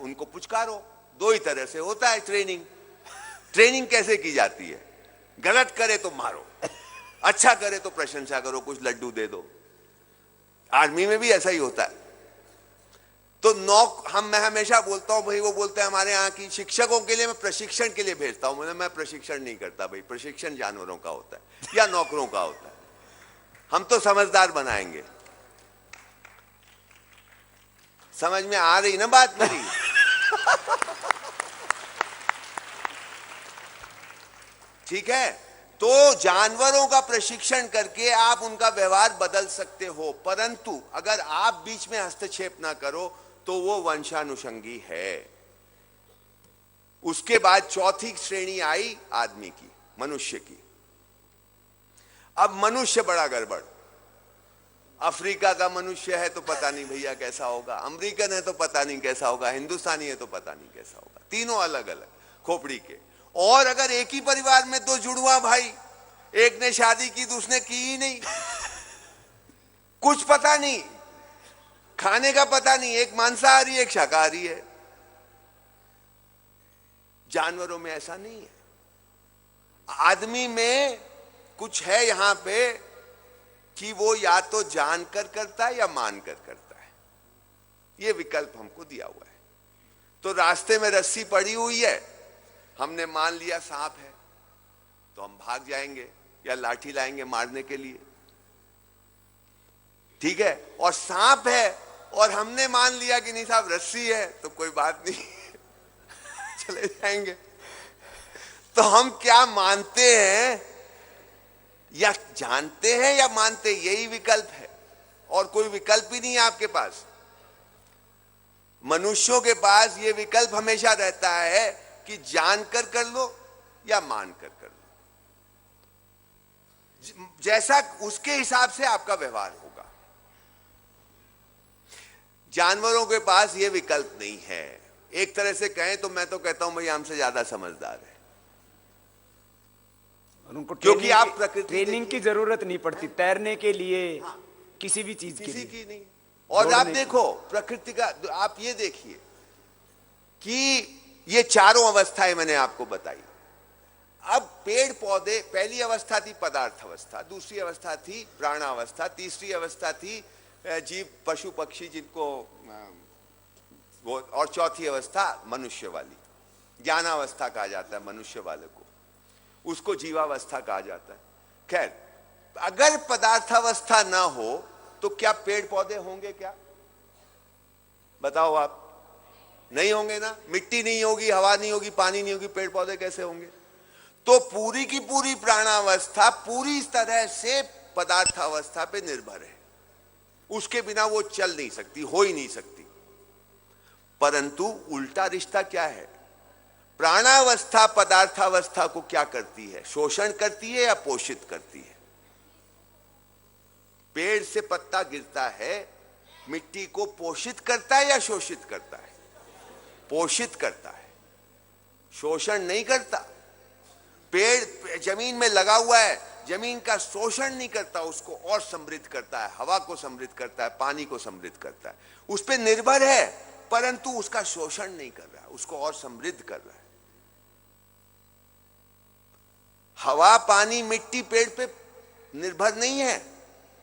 उनको पुचकारो। दो ही तरह से होता है ट्रेनिंग। ट्रेनिंग कैसे की जाती है? गलत करे तो मारो, अच्छा करे तो प्रशंसा करो, कुछ लड्डू दे दो। आर्मी में भी ऐसा ही होता है। तो मैं हमेशा बोलता हूं भाई, वो बोलते हैं हमारे यहाँ की शिक्षकों के लिए मैं प्रशिक्षण के लिए भेजता हूं। मैं प्रशिक्षण नहीं करता भाई, प्रशिक्षण जानवरों का होता है या नौकरों का होता है। हम तो समझदार बनाएंगे। समझ में आ रही ना बात मेरी? ठीक है, तो जानवरों का प्रशिक्षण करके आप उनका व्यवहार बदल सकते हो, परंतु अगर आप बीच में हस्तक्षेप ना करो तो वो वंशानुषंगी है। उसके बाद चौथी श्रेणी आई आदमी की, मनुष्य की। अब मनुष्य बड़ा गड़बड़। अफ्रीका का मनुष्य है तो पता नहीं भैया कैसा होगा, अमेरिकन है तो पता नहीं कैसा होगा, हिंदुस्तानी है तो पता नहीं कैसा होगा। तीनों अलग अलग खोपड़ी के। और अगर एक ही परिवार में दो जुड़वा भाई, एक ने शादी की, दूसरे की ही नहीं। कुछ पता नहीं, खाने का पता नहीं, एक मांसाहारी एक शाकाहारी है। जानवरों में ऐसा नहीं है। आदमी में कुछ है यहां पे कि वो या तो जानकर करता है या मानकर करता है। ये विकल्प हमको दिया हुआ है। तो रास्ते में रस्सी पड़ी हुई है, हमने मान लिया सांप है, तो हम भाग जाएंगे या लाठी लाएंगे मारने के लिए, ठीक है। और सांप है और हमने मान लिया कि नहीं साहब रस्सी है, तो कोई बात नहीं चले जाएंगे। तो हम क्या मानते हैं या जानते हैं या मानते, यही विकल्प है, और कोई विकल्प ही नहीं है आपके पास। मनुष्यों के पास ये विकल्प हमेशा रहता है कि जानकर कर लो या मानकर कर लो, जैसा उसके हिसाब से आपका व्यवहार होगा। जानवरों के पास ये विकल्प नहीं है। एक तरह से कहें तो मैं तो कहता हूं भाई हमसे ज्यादा समझदार है, उनको क्योंकि आप प्रकृति ट्रेनिंग की जरूरत नहीं पड़ती तैरने के लिए, किसी भी चीज किसी के लिए की नहीं। और आप देखो प्रकृति का, आप ये देखिए कि ये चारों अवस्थाएं मैंने आपको बताई। अब पेड़ पौधे, पहली अवस्था थी पदार्थ अवस्था, दूसरी अवस्था थी प्राणावस्था, तीसरी अवस्था थी जीव पशु पक्षी जिनको वो, और चौथी अवस्था मनुष्य वाली, ज्ञानावस्था कहा जाता है मनुष्य वाले को, उसको जीवावस्था कहा जाता है। खैर, अगर पदार्थावस्था ना हो तो क्या पेड़ पौधे होंगे? क्या बताओ आप? नहीं होंगे ना। मिट्टी नहीं होगी, हवा नहीं होगी, पानी नहीं होगी, पेड़ पौधे कैसे होंगे? तो पूरी की पूरी प्राणावस्था पूरी तरह से पदार्थावस्था पे निर्भर है। उसके बिना वो चल नहीं सकती, हो ही नहीं सकती। परंतु उल्टा रिश्ता क्या है? प्राणावस्था पदार्थावस्था को क्या करती है? शोषण करती है या पोषित करती है? पेड़ से पत्ता गिरता है, मिट्टी को पोषित करता है या शोषित करता है? पोषित करता है, शोषण नहीं करता। पेड़ जमीन में लगा हुआ है, जमीन का शोषण नहीं करता, उसको और समृद्ध करता है, हवा को समृद्ध करता है, पानी को समृद्ध करता है, उस पर निर्भर है, परंतु उसका शोषण नहीं कर रहा, उसको और समृद्ध कर रहा है। हवा पानी मिट्टी पेड़ पे निर्भर नहीं है,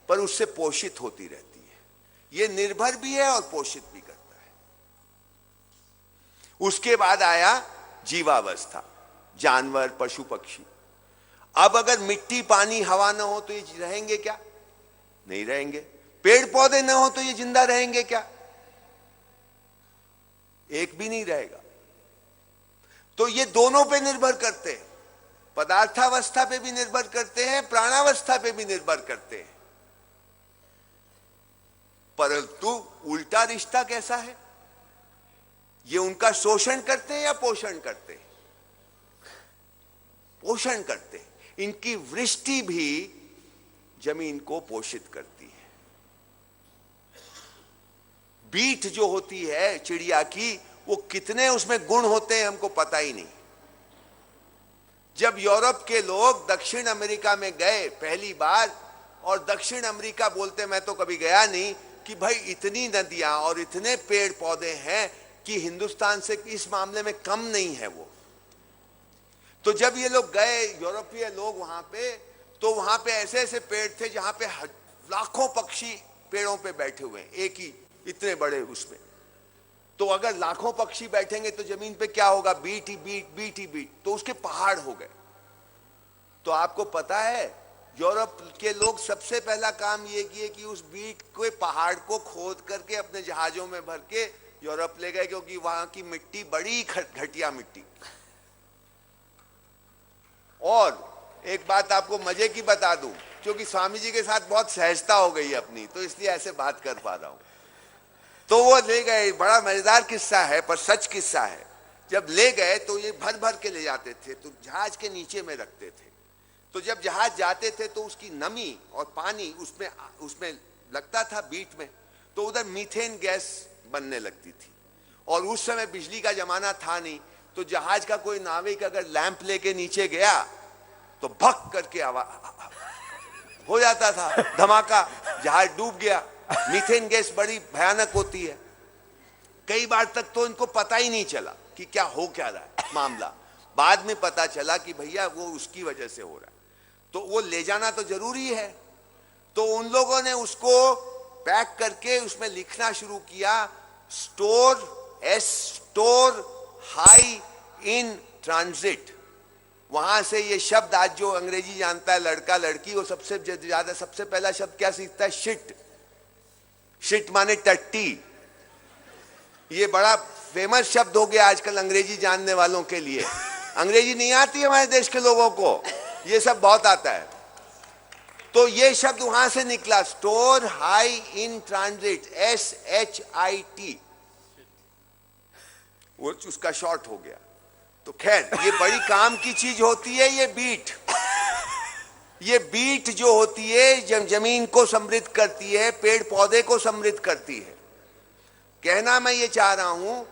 पर उससे पोषित होती रहती है। ये निर्भर भी है और पोषित भी करता है। उसके बाद आया जीवावस्था, जानवर पशु पक्षी। अब अगर मिट्टी पानी हवा ना हो तो ये रहेंगे क्या? नहीं रहेंगे। पेड़ पौधे ना हो तो ये जिंदा रहेंगे क्या? एक भी नहीं रहेगा। तो ये दोनों पे निर्भर करते हैं, पदार्थावस्था पे भी निर्भर करते हैं, प्राणावस्था पे भी निर्भर करते हैं। परंतु उल्टा रिश्ता कैसा है? ये उनका शोषण करते हैं या पोषण करते हैं? पोषण करते हैं। इनकी वृष्टि भी जमीन को पोषित करती है। बीट जो होती है चिड़िया की, वो कितने उसमें गुण होते हैं हमको पता ही नहीं। जब यूरोप के लोग दक्षिण अमेरिका में गए पहली बार, और दक्षिण अमेरिका बोलते, मैं तो कभी गया नहीं, कि भाई इतनी नदियां और इतने पेड़ पौधे हैं कि हिंदुस्तान से इस मामले में कम नहीं है वो। तो जब ये लोग गए यूरोपीय लोग वहां पे, तो वहां पे ऐसे ऐसे पेड़ थे जहां पे लाखों पक्षी पेड़ों पे बैठे हुए हैं, एक ही इतने बड़े उसमें। तो अगर लाखों पक्षी बैठेंगे तो जमीन पे क्या होगा? बीट ही बीट, बीट ही बीट। तो उसके पहाड़ हो गए। तो आपको पता है यूरोप के लोग सबसे पहला काम ये किए कि उस बीट के पहाड़ को खोद करके अपने जहाजों में भर के यूरोप ले गए, क्योंकि वहां की मिट्टी बड़ी घटिया मिट्टी। और एक बात आपको मजे की बता दूं, क्योंकि स्वामी जी के साथ बहुत सहजता हो गई अपनी, तो इसलिए ऐसे बात कर पा रहा हूं। तो वो ले गए, बड़ा मजेदार किस्सा है पर सच किस्सा है। जब ले गए तो ये भर भर के ले जाते थे, तो जहाज के नीचे में रखते थे। तो जब जहाज जाते थे तो उसकी नमी और पानी उसमें लगता था बीट में, तो उधर मीथेन गैस बनने लगती थी। और उस समय बिजली का जमाना था नहीं, तो जहाज का कोई नाविक अगर लैंप लेके नीचे गया तो भक करके आवाज हो जाता था, धमाका, जहाज डूब गया। मीथेन गैस बड़ी भयानक होती है। कई बार तक तो इनको पता ही नहीं चला कि क्या हो क्या रहा है मामला। बाद में पता चला कि भैया वो उसकी वजह से हो रहा है, तो वो ले जाना तो जरूरी है। तो उन लोगों ने उसको पैक करके उसमें लिखना शुरू किया, स्टोर हाई इन ट्रांजिट। वहां से ये शब्द आज जो अंग्रेजी जानता है लड़का लड़की, वो सबसे ज्यादा सबसे पहला शब्द क्या सीखता है? शिट। शिट माने टट्टी। ये बड़ा फेमस शब्द हो गया आजकल अंग्रेजी जानने वालों के लिए। अंग्रेजी नहीं आती हमारे देश के लोगों को, ये सब बहुत आता है। तो ये शब्द वहां से निकला, store high in transit, SHIT, वो उसका शॉर्ट हो गया। तो खैर ये बड़ी काम की चीज होती है। ये बीट जो होती है जमीन को समृद्ध करती है, पेड़ पौधे को समृद्ध करती है। कहना मैं ये चाह रहा हूं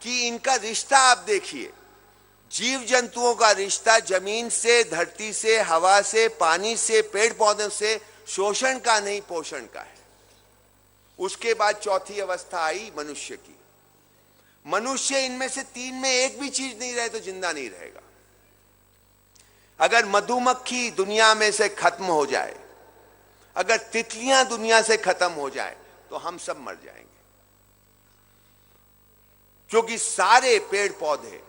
कि इनका रिश्ता आप देखिए, जीव जंतुओं का रिश्ता जमीन से, धरती से, हवा से, पानी से, पेड़ पौधों से शोषण का नहीं पोषण का है। उसके बाद चौथी अवस्था आई मनुष्य की। मनुष्य इनमें से तीन में एक भी चीज नहीं रहे तो जिंदा नहीं रहेगा। अगर मधुमक्खी दुनिया में से खत्म हो जाए, अगर तितलियां दुनिया से खत्म हो जाए, तो हम सब मर जाएंगे, क्योंकि सारे पेड़ पौधे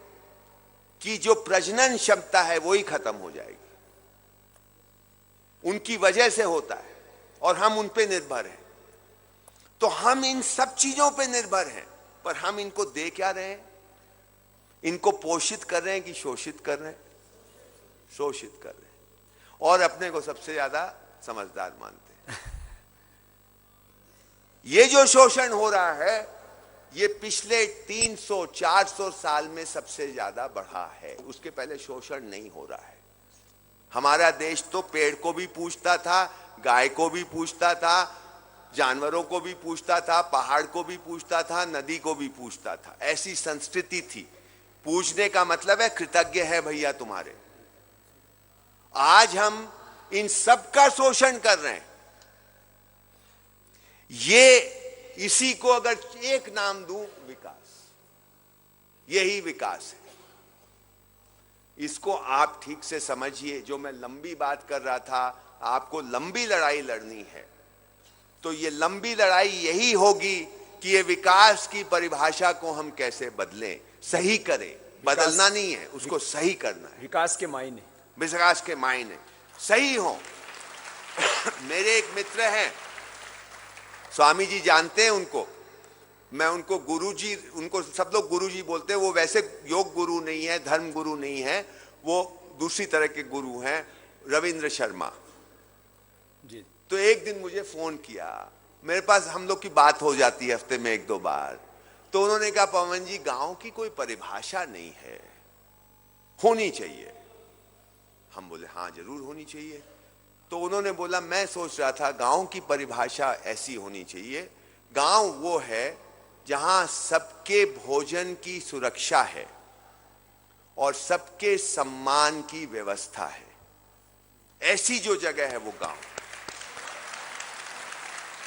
की जो प्रजनन क्षमता है वो ही खत्म हो जाएगी। उनकी वजह से होता है और हम उन पे निर्भर हैं। तो हम इन सब चीजों पे निर्भर हैं, पर हम इनको दे क्या रहे हैं? इनको पोषित कर रहे हैं कि शोषित कर रहे हैं? शोषित कर रहे हैं, और अपने को सबसे ज्यादा समझदार मानते हैं। ये जो शोषण हो रहा है, ये पिछले 300-400 साल में सबसे ज्यादा बढ़ा है। उसके पहले शोषण नहीं हो रहा है। हमारा देश तो पेड़ को भी पूजता था, गाय को भी पूजता था, जानवरों को भी पूजता था, पहाड़ को भी पूजता था, नदी को भी पूजता था। ऐसी संस्कृति थी। पूजने का मतलब है कृतज्ञ है भैया तुम्हारे। आज हम इन सब का शोषण कर रहे हैं। ये इसी को अगर एक नाम दूं, विकास, यही विकास है। इसको आप ठीक से समझिए। जो मैं लंबी बात कर रहा था, आपको लंबी लड़ाई लड़नी है, तो ये लंबी लड़ाई यही होगी कि ये विकास की परिभाषा को हम कैसे बदलें, सही करें। बदलना नहीं है, उसको सही करना है। विकास के मायने, विकास के मायने सही हो। मेरे एक मित्र हैं, स्वामी जी जानते हैं उनको, मैं उनको गुरुजी, उनको सब लोग गुरुजी बोलते हैं। वो वैसे योग गुरु नहीं है, धर्म गुरु नहीं है, वो दूसरी तरह के गुरु हैं, रविंद्र शर्मा जी। तो एक दिन मुझे फोन किया, मेरे पास हम लोग की बात हो जाती है हफ्ते में 1-2 बार। तो उन्होंने कहा, पवन जी गांव की कोई परिभाषा नहीं है, होनी चाहिए। हम बोले हाँ जरूर होनी चाहिए। तो उन्होंने बोला, मैं सोच रहा था गांव की परिभाषा ऐसी होनी चाहिए, गांव वो है जहां सबके भोजन की सुरक्षा है और सबके सम्मान की व्यवस्था है। ऐसी जो जगह है वो गांव।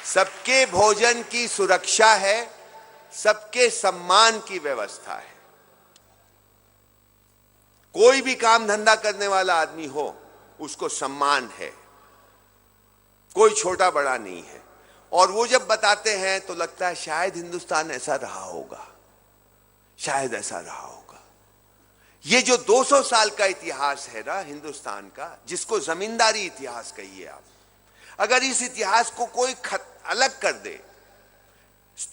सबके भोजन की सुरक्षा है, सबके सम्मान की व्यवस्था है। कोई भी काम धंधा करने वाला आदमी हो, उसको सम्मान है, कोई छोटा बड़ा नहीं है। और वो जब बताते हैं तो लगता है शायद हिंदुस्तान ऐसा रहा होगा, शायद ऐसा रहा होगा। ये जो 200 साल का इतिहास है ना हिंदुस्तान का, जिसको जमींदारी इतिहास कहिए आप, अगर इस इतिहास को कोई अलग कर दे,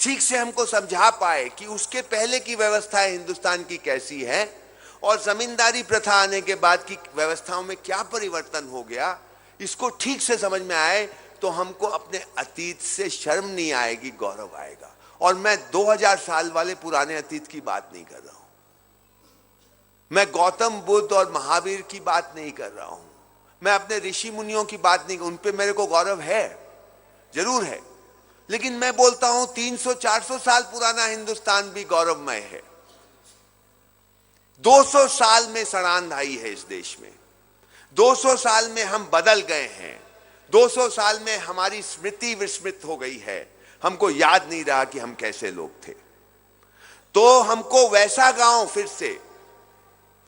ठीक से हमको समझा पाए कि उसके पहले की व्यवस्थाएं हिंदुस्तान की कैसी है और जमींदारी प्रथा आने के बाद की व्यवस्थाओं में क्या परिवर्तन हो गया, इसको ठीक से समझ में आए, तो हमको अपने अतीत से शर्म नहीं आएगी, गौरव आएगा। और मैं 2000 साल वाले पुराने अतीत की बात नहीं कर रहा हूं, मैं गौतम बुद्ध और महावीर की बात नहीं कर रहा हूं, मैं अपने ऋषि मुनियों की बात नहीं, उन पे मेरे को गौरव है, जरूर है। लेकिन मैं बोलता हूं 300-400 साल पुराना हिंदुस्तान भी गौरवमय है। 200 साल में सड़ांध आई है इस देश में। 200 साल में हम बदल गए हैं, 200 साल में हमारी स्मृति विस्मृत हो गई है, हमको याद नहीं रहा कि हम कैसे लोग थे। तो हमको वैसा गांव फिर से,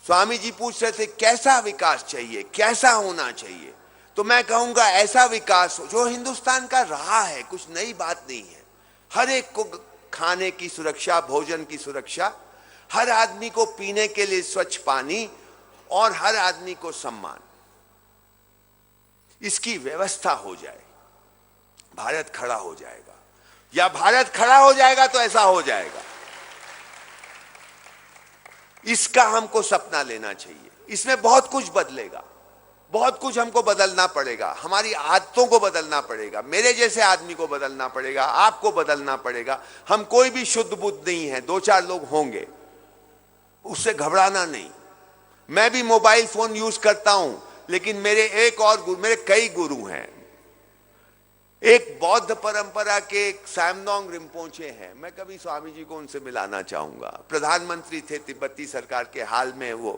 स्वामी जी पूछ रहे थे कैसा विकास चाहिए, कैसा होना चाहिए, तो मैं कहूंगा ऐसा विकास जो हिंदुस्तान का रहा है, कुछ नई बात नहीं है। हर एक को खाने की सुरक्षा, भोजन की सुरक्षा, हर आदमी को पीने के लिए स्वच्छ पानी और हर आदमी को सम्मान, इसकी व्यवस्था हो जाए, भारत खड़ा हो जाएगा। या भारत खड़ा हो जाएगा तो ऐसा हो जाएगा। इसका हमको सपना लेना चाहिए। इसमें बहुत कुछ बदलेगा, बहुत कुछ हमको बदलना पड़ेगा, हमारी आदतों को बदलना पड़ेगा, मेरे जैसे आदमी को बदलना पड़ेगा, आपको बदलना पड़ेगा। हम कोई भी शुद्ध बुद्ध नहीं है, 2-4 लोग होंगे, उससे घबराना नहीं। मैं भी मोबाइल फोन यूज करता हूं, लेकिन मेरे कई गुरु हैं। एक बौद्ध परंपरा के सैमडोंग रिम्पोचे हैं, मैं कभी स्वामी जी को उनसे मिलाना चाहूंगा। प्रधानमंत्री थे तिब्बती सरकार के, हाल में वो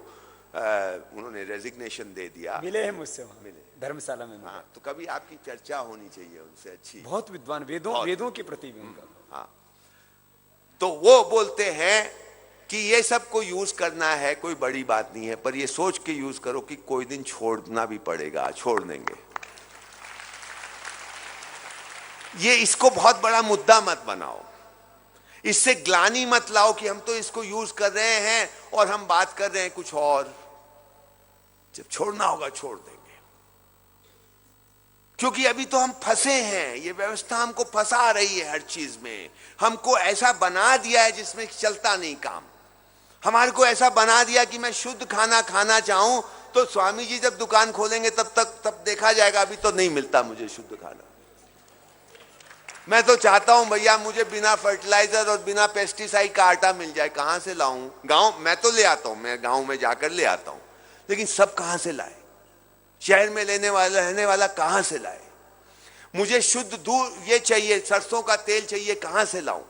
उन्होंने रेजिग्नेशन दे दिया। मिले हैं मुझसे, वहां मिले धर्मशाला में। हाँ, तो कभी आपकी चर्चा होनी चाहिए उनसे, अच्छी, बहुत विद्वान, वेदों के प्रति भी उनका। हाँ, तो वो बोलते हैं कि ये सब को यूज करना है, कोई बड़ी बात नहीं है, पर ये सोच के यूज करो कि कोई दिन छोड़ना भी पड़ेगा, छोड़ देंगे। ये इसको बहुत बड़ा मुद्दा मत बनाओ, इससे ग्लानि मत लाओ कि हम तो इसको यूज कर रहे हैं और हम बात कर रहे हैं कुछ और। जब छोड़ना होगा छोड़ देंगे, क्योंकि अभी तो हम फंसे हैं, ये व्यवस्था हमको फंसा रही है हर चीज में। हमको ऐसा बना दिया है जिसमें चलता नहीं काम। हमारे को ऐसा बना दिया कि मैं शुद्ध खाना खाना चाहूं तो स्वामी जी जब दुकान खोलेंगे तब देखा जाएगा, अभी तो नहीं मिलता मुझे शुद्ध खाना। मैं तो चाहता हूं भैया मुझे बिना फर्टिलाइजर और बिना पेस्टिसाइड का आटा मिल जाए। कहां से लाऊं? गांव मैं तो ले आता हूं, मैं गांव में जाकर ले आता हूं, लेकिन सब कहां से लाए? शहर में रहने वाला कहां से लाए? मुझे शुद्ध दूध ये चाहिए, सरसों का तेल चाहिए, कहां से लाऊं?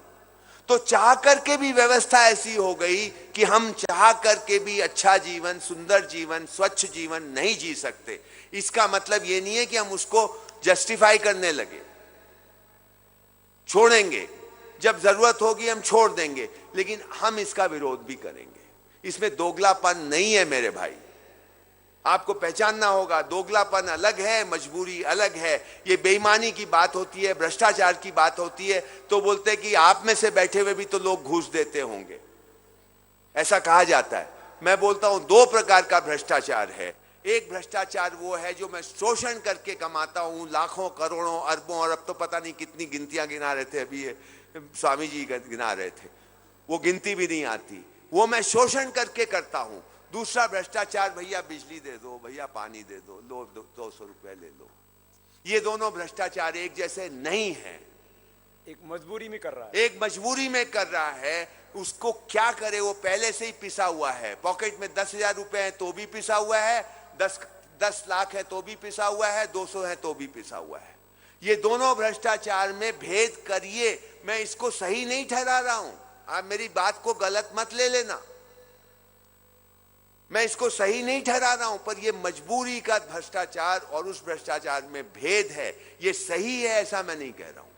तो चाह करके भी व्यवस्था ऐसी हो गई कि हम चाह करके भी अच्छा जीवन, सुंदर जीवन, स्वच्छ जीवन नहीं जी सकते। इसका मतलब ये नहीं है कि हम उसको जस्टिफाई करने लगे। छोड़ेंगे, जब जरूरत होगी हम छोड़ देंगे, लेकिन हम इसका विरोध भी करेंगे। इसमें दोगलापन नहीं है मेरे भाई, आपको पहचानना होगा। दोगलापन अलग है, मजबूरी अलग है। ये बेईमानी की बात होती है, भ्रष्टाचार की बात होती है तो बोलते हैं कि आप में से बैठे हुए भी तो लोग घूस देते होंगे, ऐसा कहा जाता है। मैं बोलता हूं 2 प्रकार का भ्रष्टाचार है। एक भ्रष्टाचार वो है जो मैं शोषण करके कमाता हूं, लाखों करोड़ों अरबों, और अब तो पता नहीं कितनी गिनतियां गिना रहे थे, अभी ये स्वामी जी गिना रहे थे, वो गिनती भी नहीं आती, वो मैं शोषण करके करता हूं। दूसरा भ्रष्टाचार, भैया बिजली दे दो, भैया पानी दे दो, लो 200 रुपए ले लो। ये दोनों भ्रष्टाचार एक जैसे नहीं है। एक मजबूरी में कर रहा है, एक मजबूरी में कर रहा है, उसको क्या करे, वो पहले से ही पिसा हुआ है। पॉकेट में 10,000 रुपए है तो भी पिसा हुआ है, 10 लाख है तो भी पिसा हुआ है, 200 है तो भी पिसा हुआ है। ये दोनों भ्रष्टाचार में भेद करिए। मैं इसको सही नहीं ठहरा रहा हूं, आप मेरी बात को गलत मत ले लेना, मैं इसको सही नहीं ठहरा रहा हूं, पर ये मजबूरी का भ्रष्टाचार और उस भ्रष्टाचार में भेद है। ये सही है ऐसा मैं नहीं कह रहा हूं।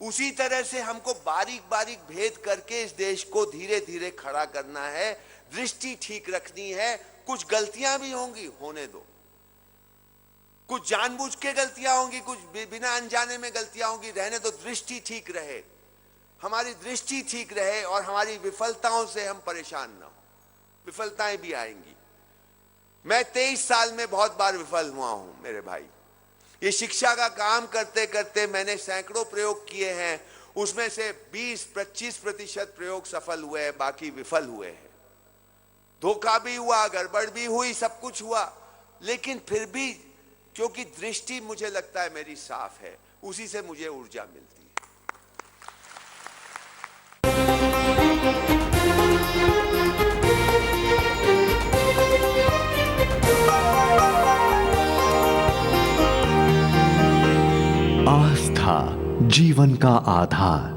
उसी तरह से हमको बारीक बारीक भेद करके इस देश को धीरे धीरे खड़ा करना है, दृष्टि ठीक रखनी है। कुछ गलतियां भी होंगी, होने दो, कुछ जानबूझ के गलतियां होंगी, कुछ बिना अनजाने में गलतियां होंगी, रहने दो। दृष्टि ठीक रहे, हमारी दृष्टि ठीक रहे और हमारी विफलताओं से हम परेशान ना हो। विफलताएं भी आएंगी। मैं 23 साल में बहुत बार विफल हुआ हूं मेरे भाई। ये शिक्षा का काम करते करते मैंने सैकड़ों प्रयोग किए हैं, उसमें से 20-25% प्रयोग सफल हुए हैं, बाकी विफल हुए हैं। धोखा भी हुआ, गड़बड़ भी हुई, सब कुछ हुआ, लेकिन फिर भी क्योंकि दृष्टि मुझे लगता है मेरी साफ है, उसी से मुझे ऊर्जा मिलती है। आस्था जीवन का आधार।